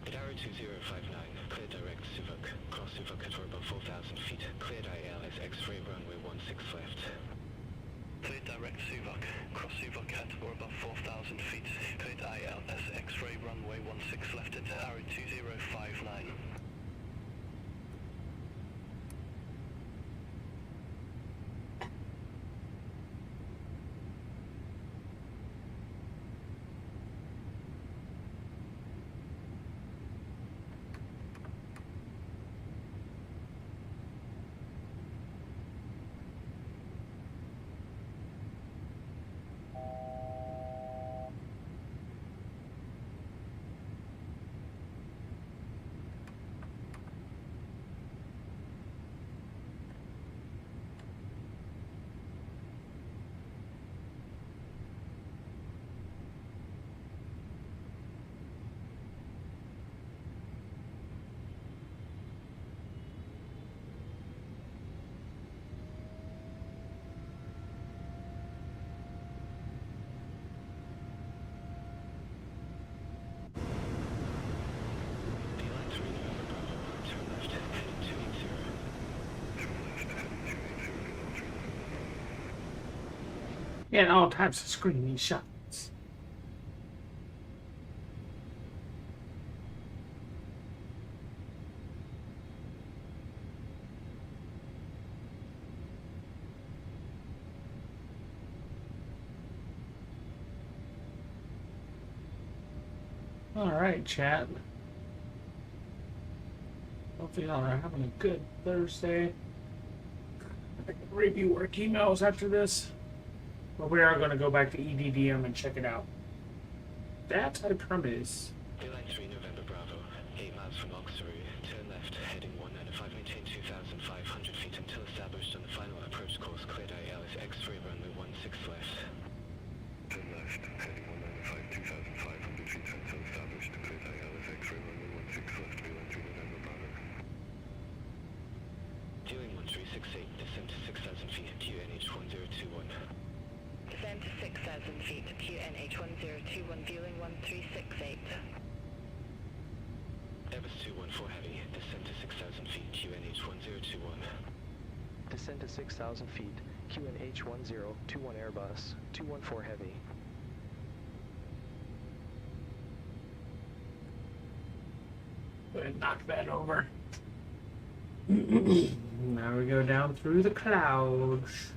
8-hour 2059, clear direct Suvok. Cross Suvok at or above 4,000 feet. Cleared ILS X-ray runway 16 left. Clear direct Suvok. Cross Suvok at or above 4,000 feet. Cleared ILS X-ray runway 16 left at hour 2059. Beeline 3 November Bravo, turn left, heading 280. Getting all types of screaming shots. All right, chat. Hopefully y'all are having a good Thursday. I can review work emails after this. But we are going to go back to EDDM and check it out. That I promise. Beeline 3 November Bravo, 8 miles from Auxerre, turn left, heading 195, maintain 2,500 feet until established on the final approach course. Cleared ILS X-ray runway 16 left. Turn left, heading 195, 2,500 feet until established. Cleared ILS X-ray runway 16 left. Beeline 3 November Bravo. Dealing 1368, descend to 6,000 feet, QNH 1021. Descend to 6,000 feet, QNH 1021, viewing 1368. Airbus 214 Heavy, descend to 6,000 feet, QNH 1021. Descend to 6,000 feet. QNH 1021 Airbus 214 Heavy. Go ahead and knock that over. Now we go down through the clouds.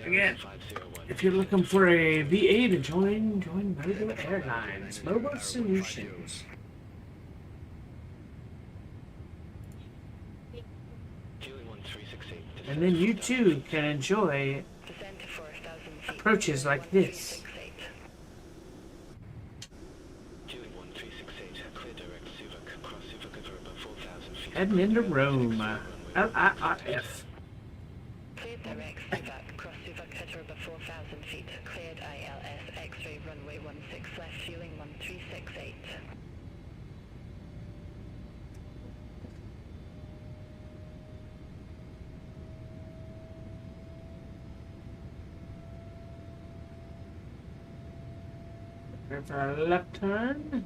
Again, if you're looking for a VA to join Mobile Airlines, Mobile Solutions. Dealing 1368, And then you too can enjoy Descend to 4,000 feet. approaches like this. 1368. Dealing 1368, clear direct Suvok, cross Suvok over above 4,000 feet. Heading into Rome. LIRF. Cleared direct Suvok, cross Suvok header above 4,000 feet. Cleared ILS X-ray runway 16 left, fueling 1368. Ready for our left turn.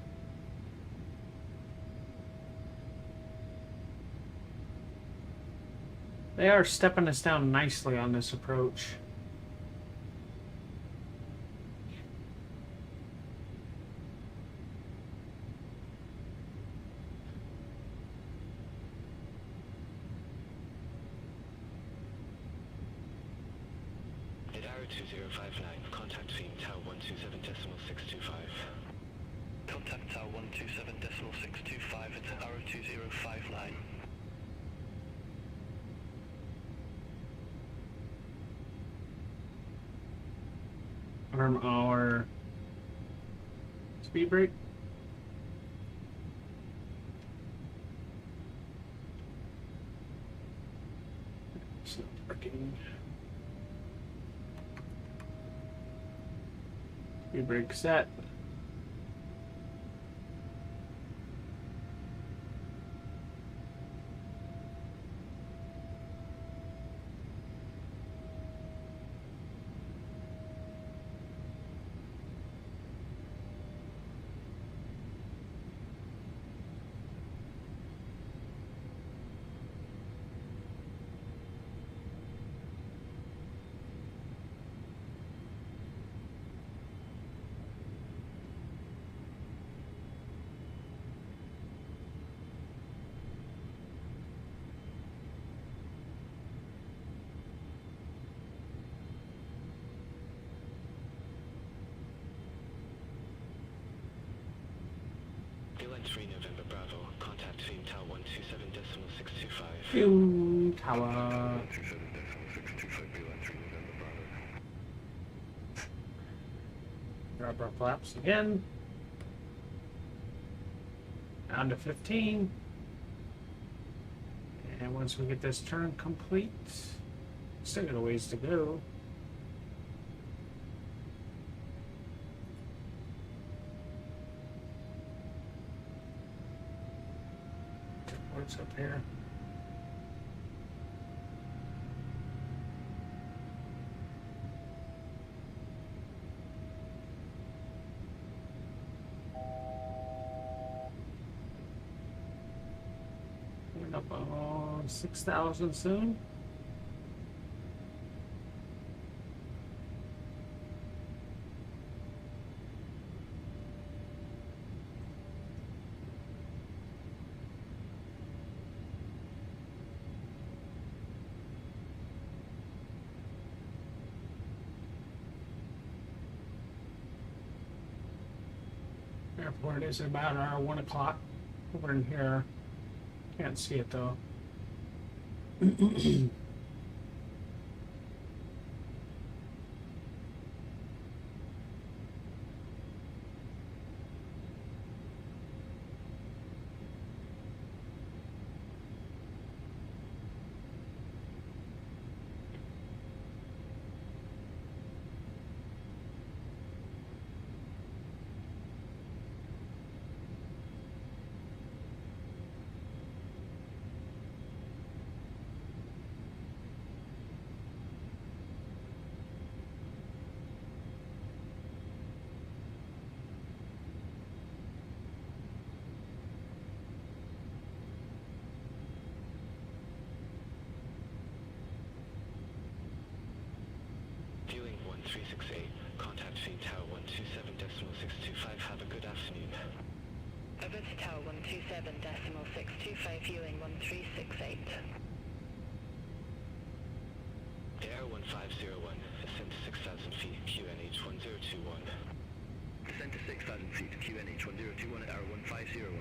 They are stepping us down nicely on this approach. At Arrow 2059, contact team Tower 127.625. Contact Tower 127.625 at Arrow 2059. Arm our speed brake. It's not working. Speed brake set. Line 3 November Bravo, contact team Tower 127.625. Phew, tower. 127.625, Line 3 November Bravo. Drop our flaps again. Down to 15. And once we get this turn complete, still got a ways to go. What's up here? Coming up on 6,000 soon. Airport is about our 1 o'clock. We're in here. Can't see it though. Viewing 1368, contact team Tower 127.625. Have a good afternoon. Over to Tower 127.625, viewing 1368. Air 1501, ascend to 6,000 feet, QNH 1021. Descend to 6,000 feet, QNH 1021 at Arrow 1501.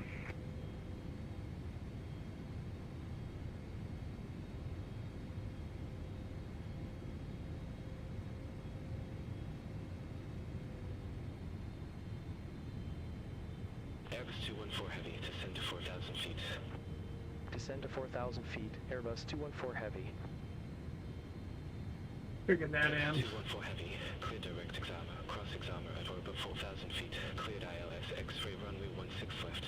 Airbus 214 Heavy, descend to 4,000 feet. Descend to 4,000 feet, Airbus 214 Heavy. Figured that in. 214 Heavy, clear direct examer, cross examer at or above 4,000 feet. Cleared ILS, X-ray runway 16 left.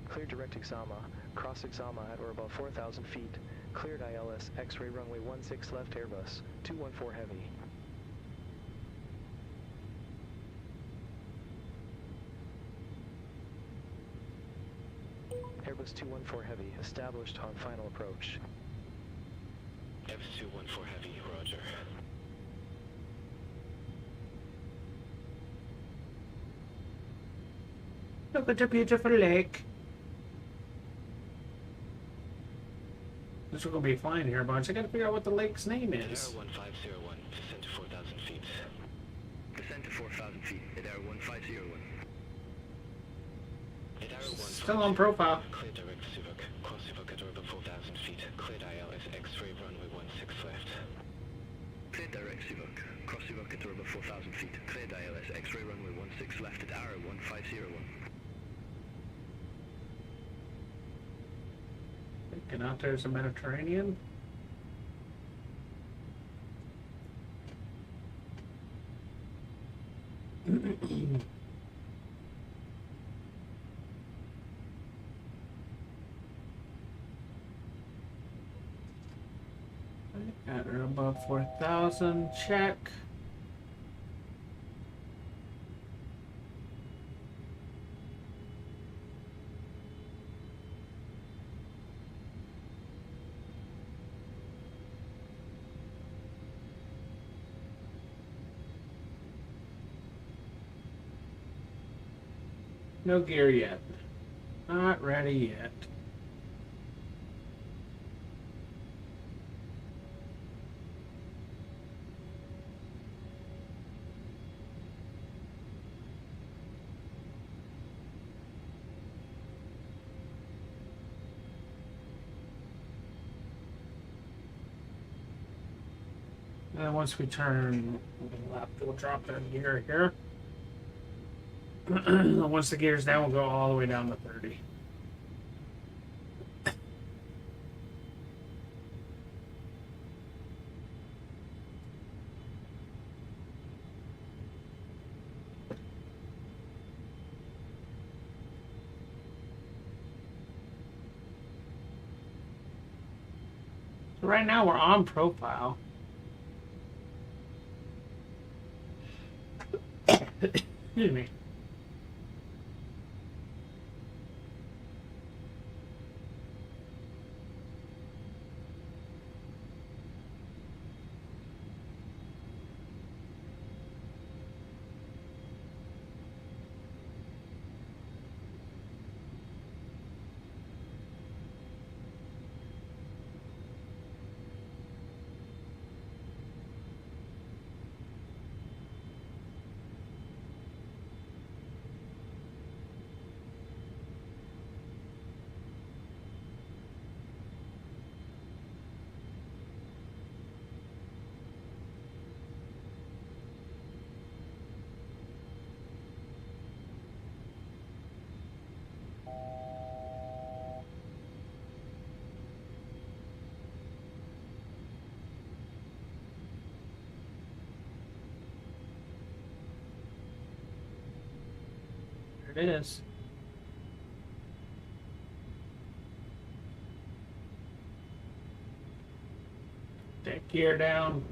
Clear direct exama, cross exama at or above 4,000 feet. Cleared ILS, X-ray runway 16 left, Airbus 214 Heavy. Airbus 214 Heavy, established on final approach. Airbus 214 Heavy, roger. Look at the beautiful lake. This is gonna be flying here a bunch. I gotta figure out what the lake's name is. Tower 1501, descend to 4,000 feet. Descend to 4,000 feet, Tower 1501. Still on profile. Clear direct Suvok. Cross Suvok at over 4,000 feet. Cleared ILS X-ray runway 16 left. Clear direct Suvok. Cross Suvok at over 4,000 feet. Cleared ILS X-ray runway 16 left at Arrow 1501. Thinking out there's a Mediterranean. Got her above 4,000. Check. No gear yet. Not ready yet. And then once we turn left, we'll drop that gear here. Once the gear's down, we'll go all the way down to 30. So right now we're on profile. Excuse me. There it is. That gear down.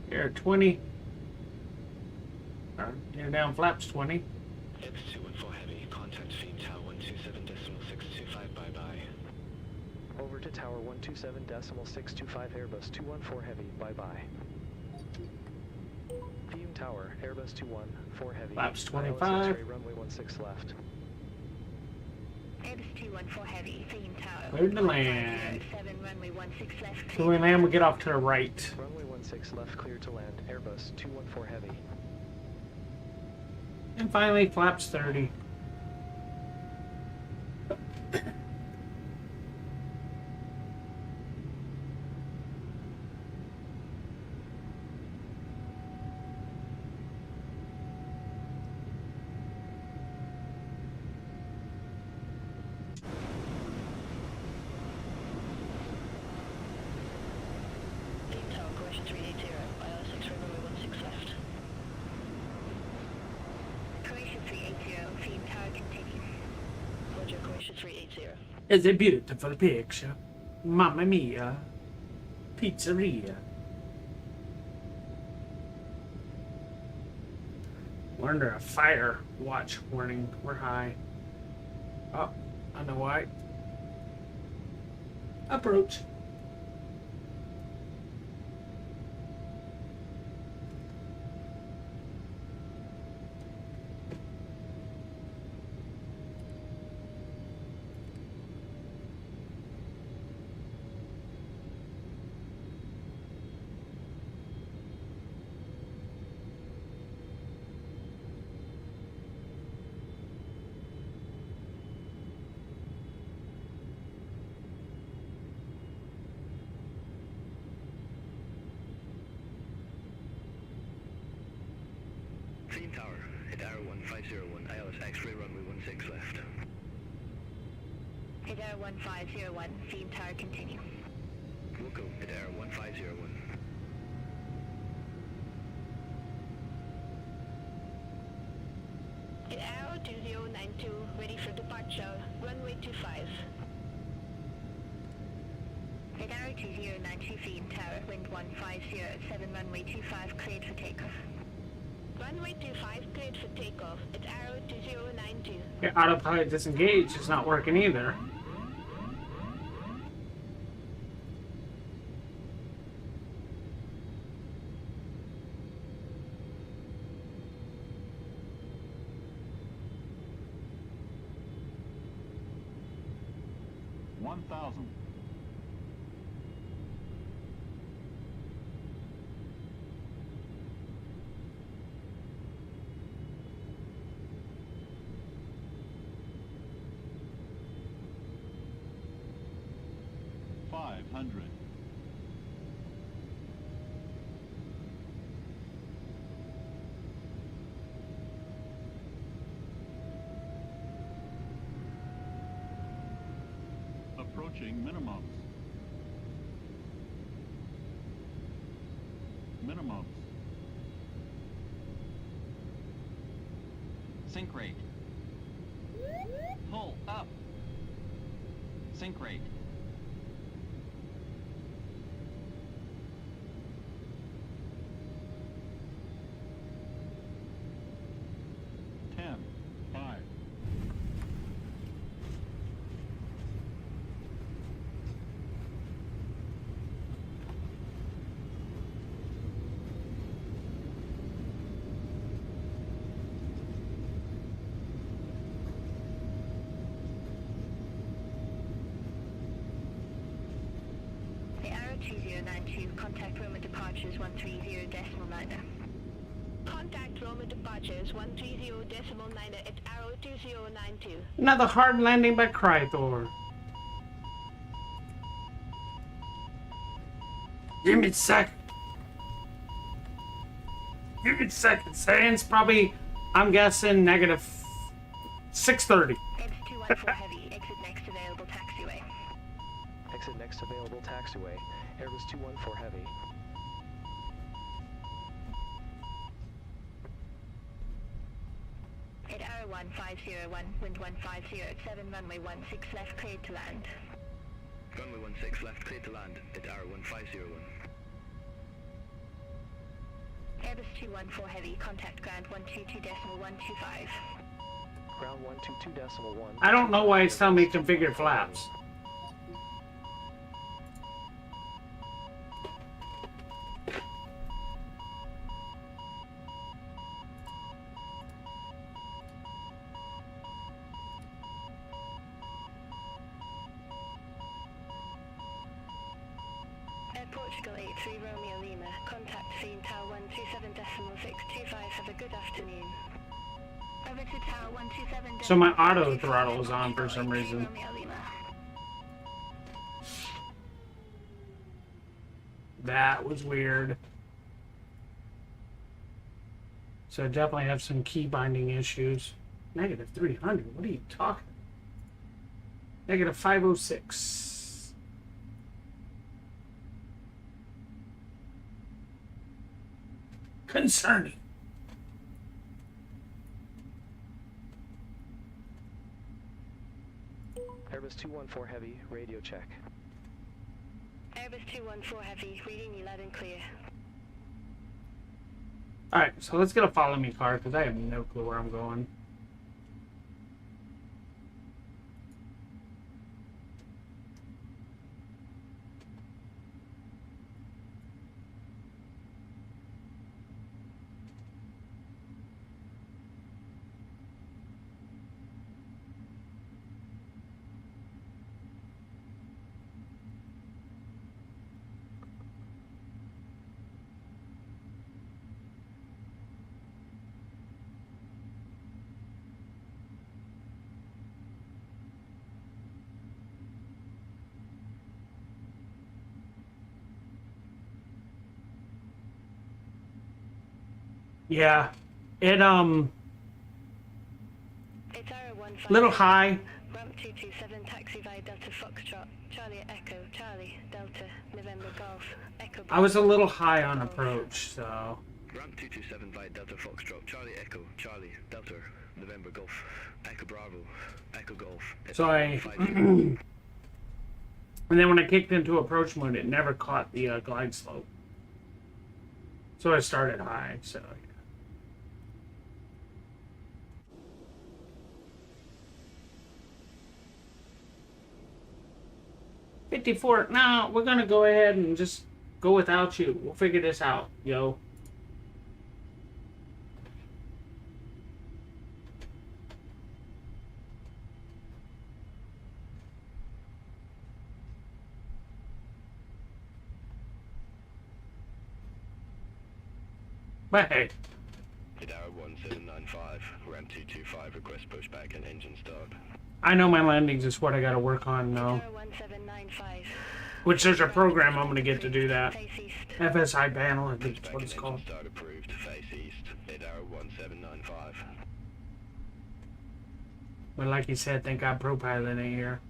Gear 20. Gear down flaps 20. Airbus 214 Heavy, contact Theme Tower 127.625, bye-bye. Over to Tower 127.625 Airbus 214 Heavy, bye-bye. Theme Tower, Airbus 214 Heavy. Flaps ILS 25. X-ray runway 16 left. Airbus 214 Heavy, Theme Tower. Cleared to land. 7 runway 16 left. So we land, we get off to the right. Runway 16 left, clear to land. Airbus 214 Heavy. And finally, flaps 30. Theme Tower, correction 380. ILS X-ray runway 16 left. Croatia 380, Theme Tower, continue. Russia 380. It's a beautiful picture. Mamma mia. Pizzeria. We're under a fire watch warning. We're high. Oh, I know why. Approach. Team Tower, hit Arrow 1501, ILS X-ray runway 16 left. Hit Air 1501, Fiend Tower, continue. Wilco, hit Arrow 1501. Hit Arrow 2092, ready for departure, runway 25. Hit Arrow 2092, Fiend Tower, wind 150 at 7 runway 25, cleared for takeoff. Runway 25, cleared for takeoff. It's Arrow 2092. Your autopilot disengage is not working either. Approaching minimums. Minimums. Sync rate. Pull up. Sync rate. Contact Roma departures 130.9. Contact Roma departures 130.9 at Arrow 2092. Another hard landing by Krythor. Give me a sec. Give me a second. Saying's probably, I'm guessing, negative 630. It's 214 heavy. Exit next available taxiway. Exit next available taxiway. Airbus 214 heavy. At Arrow 1501, wind 150 at 7 runway 16 left, cleared to land. Runway 16 left, cleared to land at Arrow 1501. Airbus 214 heavy, contact ground 122.125. Ground 122.1. I don't know why it's telling me configure flaps. Portugal 83 Romeo Lima, contact Fiend Tower 127.625, have a good afternoon. Over to Tower 127. So my auto throttle is on for some reason. Romeo Lima. That was weird. So I definitely have some key binding issues. Negative 300, what are you talking? Negative 506. Concerning. Airbus 214 Heavy, radio check. Airbus 214 Heavy, reading you loud and clear. Alright, so let's get a follow me car because I have no clue where I'm going. Yeah, it It's Arrow 15. little high. Ramp 227, taxi via Delta Foxtrot, Charlie Echo, Charlie, Delta, November Golf, Echo. I was a little high on approach, so. Ramp 227 via Delta Foxtrot, Charlie Echo, Charlie, Delta, November Golf, Echo Bravo, Echo Golf. So I, and then when I kicked into approach mode, it never caught the glide slope. So I started high, so. Yeah. 54. No, we're gonna go ahead and just go without you. We'll figure this out, yo. But hey. Arrow 1795, ramp 225, request pushback and engine start. I know my landings is what I gotta work on now. Arrow 1795. Which there's a program I'm gonna get to do that. Face east. FSI panel, I think that's Pushback what and it's called. engine start approved, face east, Arrow 1795. But like you said, thank God ProPilot ain't here.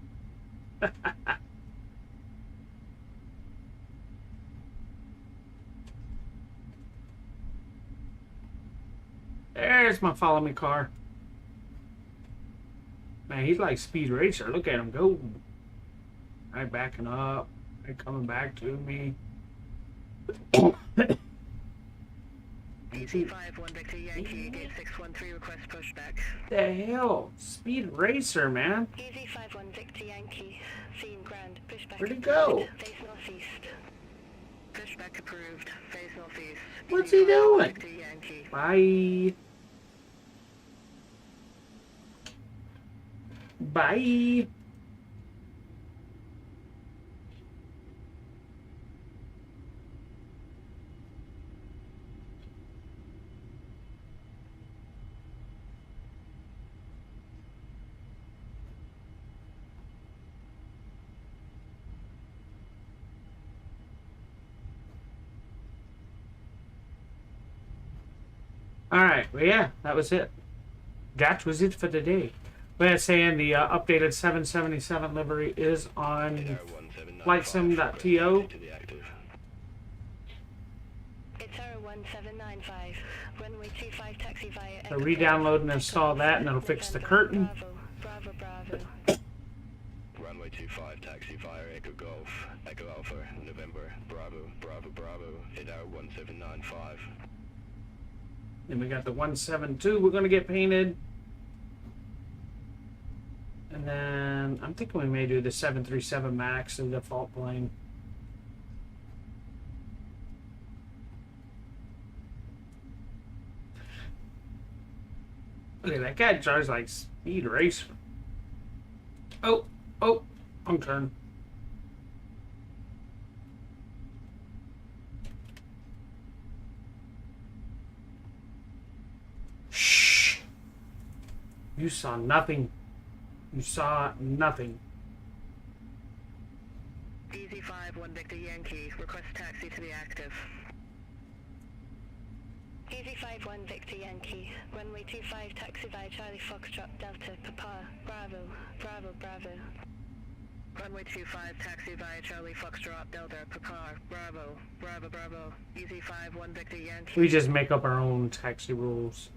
There's my follow me car. Man, he's like Speed Racer. Look at him go. Right, backing up. Right, coming back to me. DC5, 1 Victor Yankee, gate 613, request pushback. The hell? Speed Racer, man. Easy 5-1 Victor Yankee, seeing ground, pushback. Where'd he go? approved, face northeast. Pushback approved, face northeast. What's he doing? Victor Yankee. Bye. Bye. Alright, well yeah, that was it. That was it for today. We're saying the updated 777 livery is on flightsim.to. It's Arrow 1795, runway 25, taxi via So Echo re-download and Bravo, install Echo that and it'll Golf, fix the November, curtain. Bravo, Bravo, Runway 25, taxi via Echo Golf, Echo Alpha, November, Bravo, Bravo, Bravo, Arrow 1795. Then we got the 172 we're going to get painted. And then I'm thinking we may do the 737 MAX, the default plane. Look at that guy drives like Speed Racer. Oh, wrong turn. Shh. You saw nothing. You saw nothing. DZ5, 1 Victor Yankee, request taxi to be active. DZ5, 1 Victor Yankee, runway 25, taxi via Charlie Foxtrot, Delta, Papa, Bravo, Bravo, Bravo. Runway 25, taxi via Charlie Foxtrot, Delta, Papa, Bravo, Bravo, Bravo. DZ5, 1 Victor Yankee. We just make up our own taxi rules.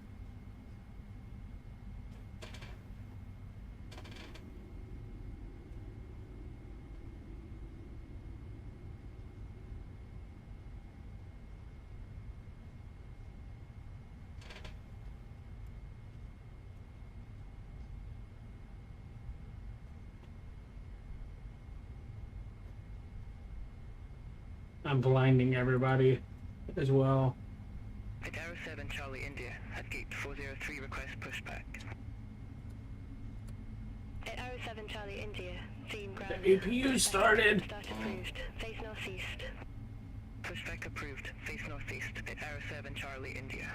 I'm blinding everybody as well. At Arrow 7 Charlie India, at gate 403 request pushback. At Arrow 7 Charlie India, scene ground. The APU started. Start approved. Face northeast. Pushback approved. Face northeast. At Arrow 7 Charlie India.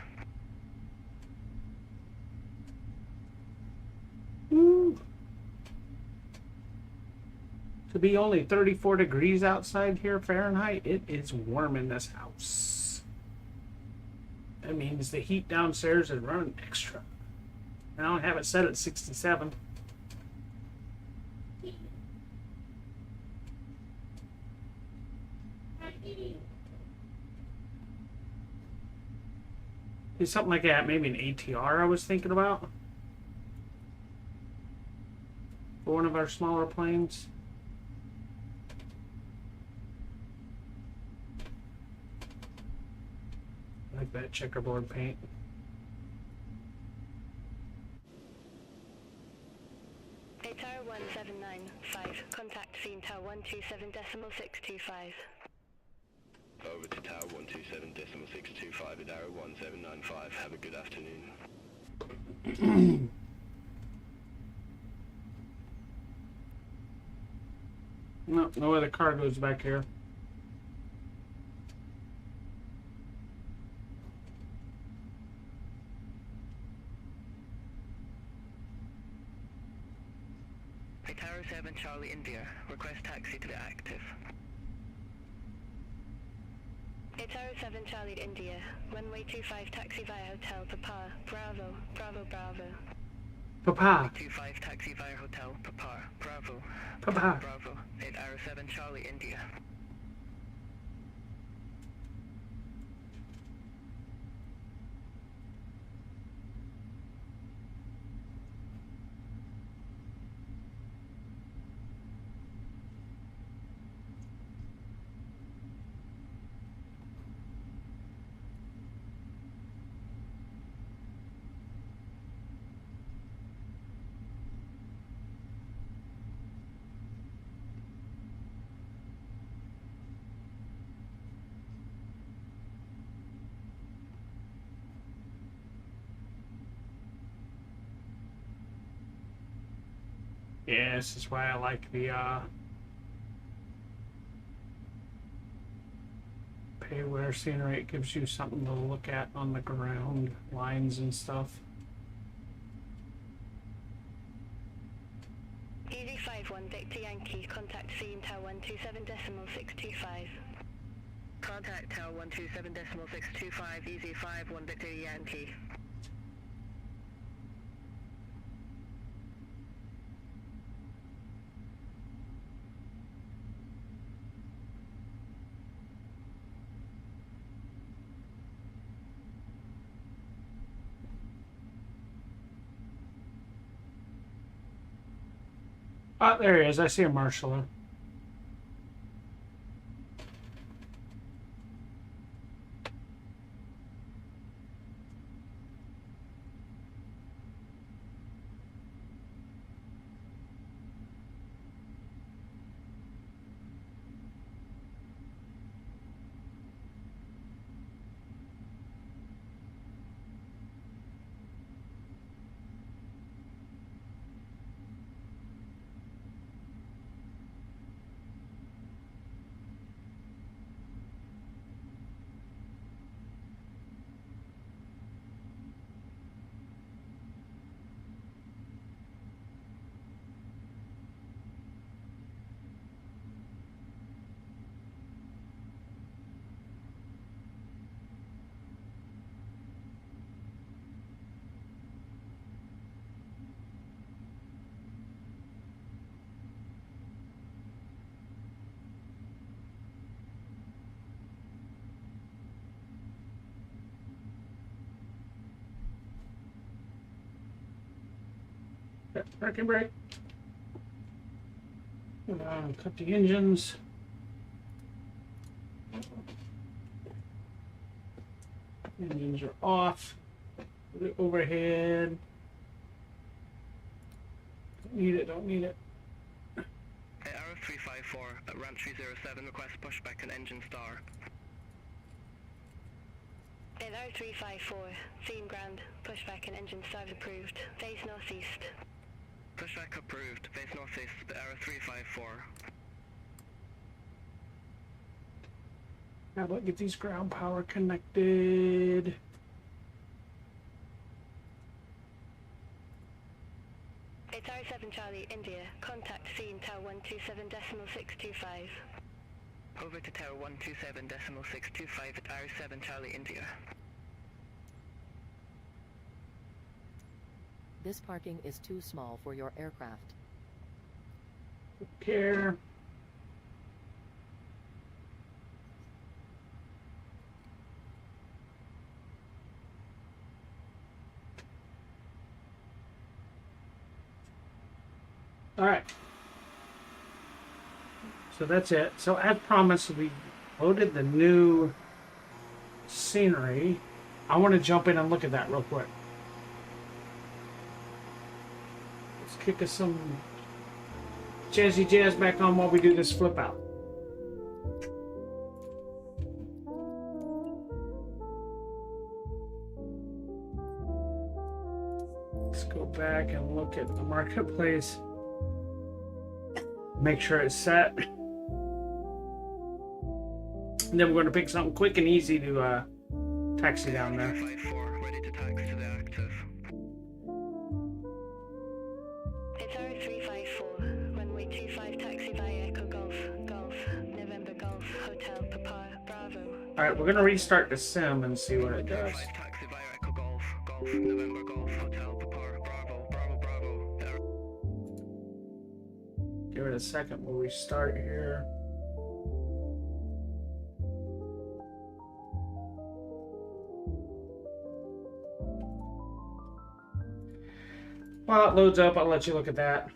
Woo. To be only 34 degrees outside here Fahrenheit, it is warm in this house. That means the heat downstairs is running extra. I don't have it set at 67. Do something like that, maybe an ATR I was thinking about. For one of our smaller planes. I like that checkerboard paint. Hey, Tower 1795. Contact scene Tower 127.625. Over to Tower 127.625 at Arrow 1795. Have a good afternoon. No, no other cargo's back here. Hey, Tower 7 Charlie India. Request taxi to the active. It's Tower 7 Charlie India. Runway 25 taxi via Hotel Papa. Bravo. Bravo, Bravo. Papa. 25 taxi via Hotel Papa. Bravo. Papa. Bravo. At Arrow 7 Charlie India. Yeah, this is why I like the pay where scenery. It gives you something to look at on the ground, lines and stuff. Easy 51 Victor Yankee. Contact scene Tower 127.625. Contact Tower 127.625. Easy 51 Victor Yankee. Oh, there he is. I see a marshaller. Parking brake. Cut the engines. Engines are off. Put it overhead. Don't need it, don't need it. Arrow 354 354, at ramp 307, request pushback and engine star. Enroute 354, seeing ground, pushback and engine start approved. Face northeast. Pushback approved, face northeast, error 354. How about get these ground power connected? It's R7 Charlie, India. Contact scene tower 127.625. Over to tower 127.625 at R7 Charlie, India. This parking is too small for your aircraft. Care. All right. So that's it. So as promised, we loaded the new scenery. I want to jump in and look at that real quick. Let's kick us some jazzy jazz back on while we do this flip out. Let's go back and look at the marketplace. Make sure it's set. And then we're going to pick something quick and easy to taxi down there. 354, ready to taxi to the active. It's R354, runway 25 taxi via Echo Golf, Golf, November Golf, Hotel, Papa, Bravo. Alright, we're going to restart the sim and see what it does. 25 taxi via Echo Golf, Golf, November Golf, Hotel, Papa, Bravo, Bravo, Bravo. Error. Give it a second. We'll restart here. While it loads up, I'll let you look at that.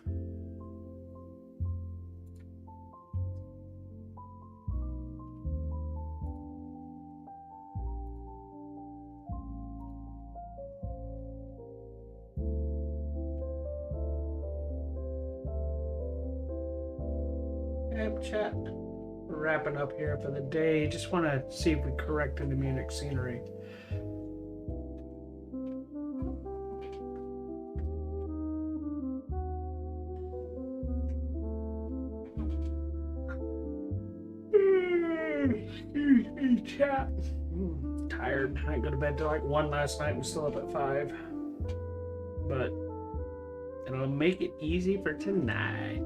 Yep, chat. We're wrapping up here for the day. Just want to see if we corrected the Munich scenery. Excuse me, chat. Tired. I didn't go to bed till like 1 last night. I'm still up at 5. But it'll make it easy for tonight.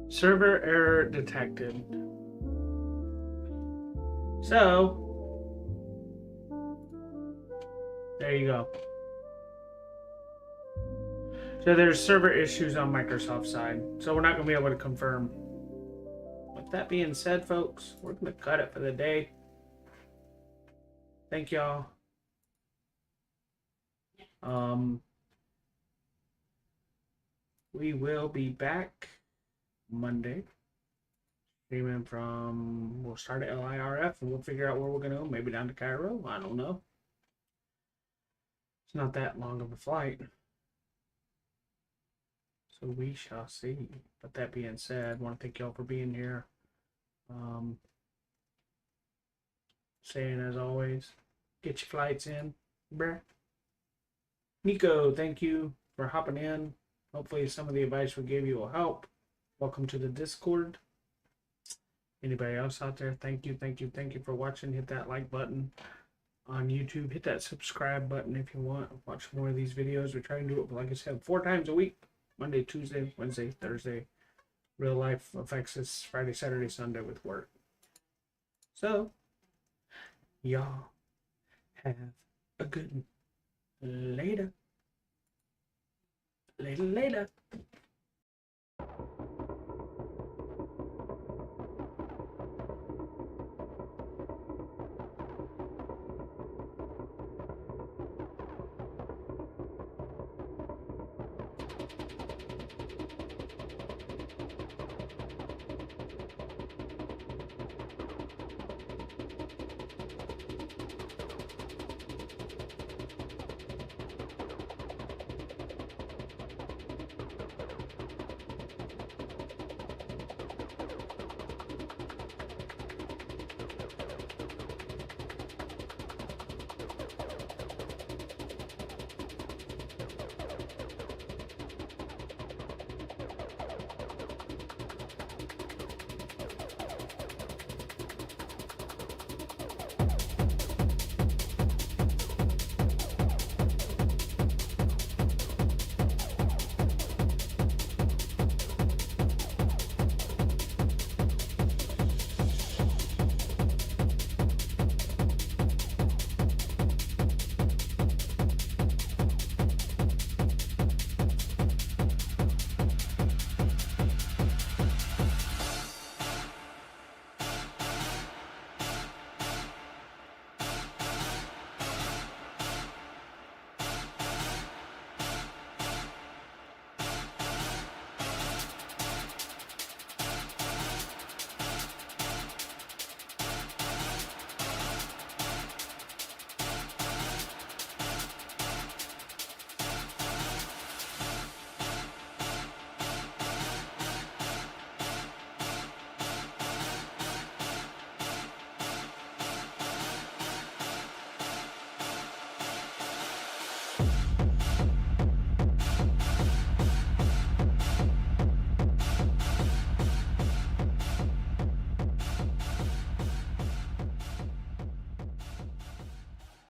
Server error detected. So, there you go. So there's server issues on Microsoft's side. So we're not going to be able to confirm. With that being said, folks, we're going to cut it for the day. Thank y'all. We will be back Monday. Streaming from, we'll start at LIRF and we'll figure out where we're going to go. Maybe down to Cairo. I don't know. It's not that long of a flight. So we shall see. But that being said, I want to thank y'all for being here. Saying as always, get your flights in, bruh. Nico, thank you for hopping in. Hopefully some of the advice we gave you will help. Welcome to the Discord. Anybody else out there, thank you for watching. Hit that like button on YouTube. Hit that subscribe button if you want. Watch more of these videos. We try and do it, like I said, 4 times a week. Monday, Tuesday, Wednesday, Thursday. Real life affects us Friday, Saturday, Sunday with work. So, y'all have a good one. Later. Later.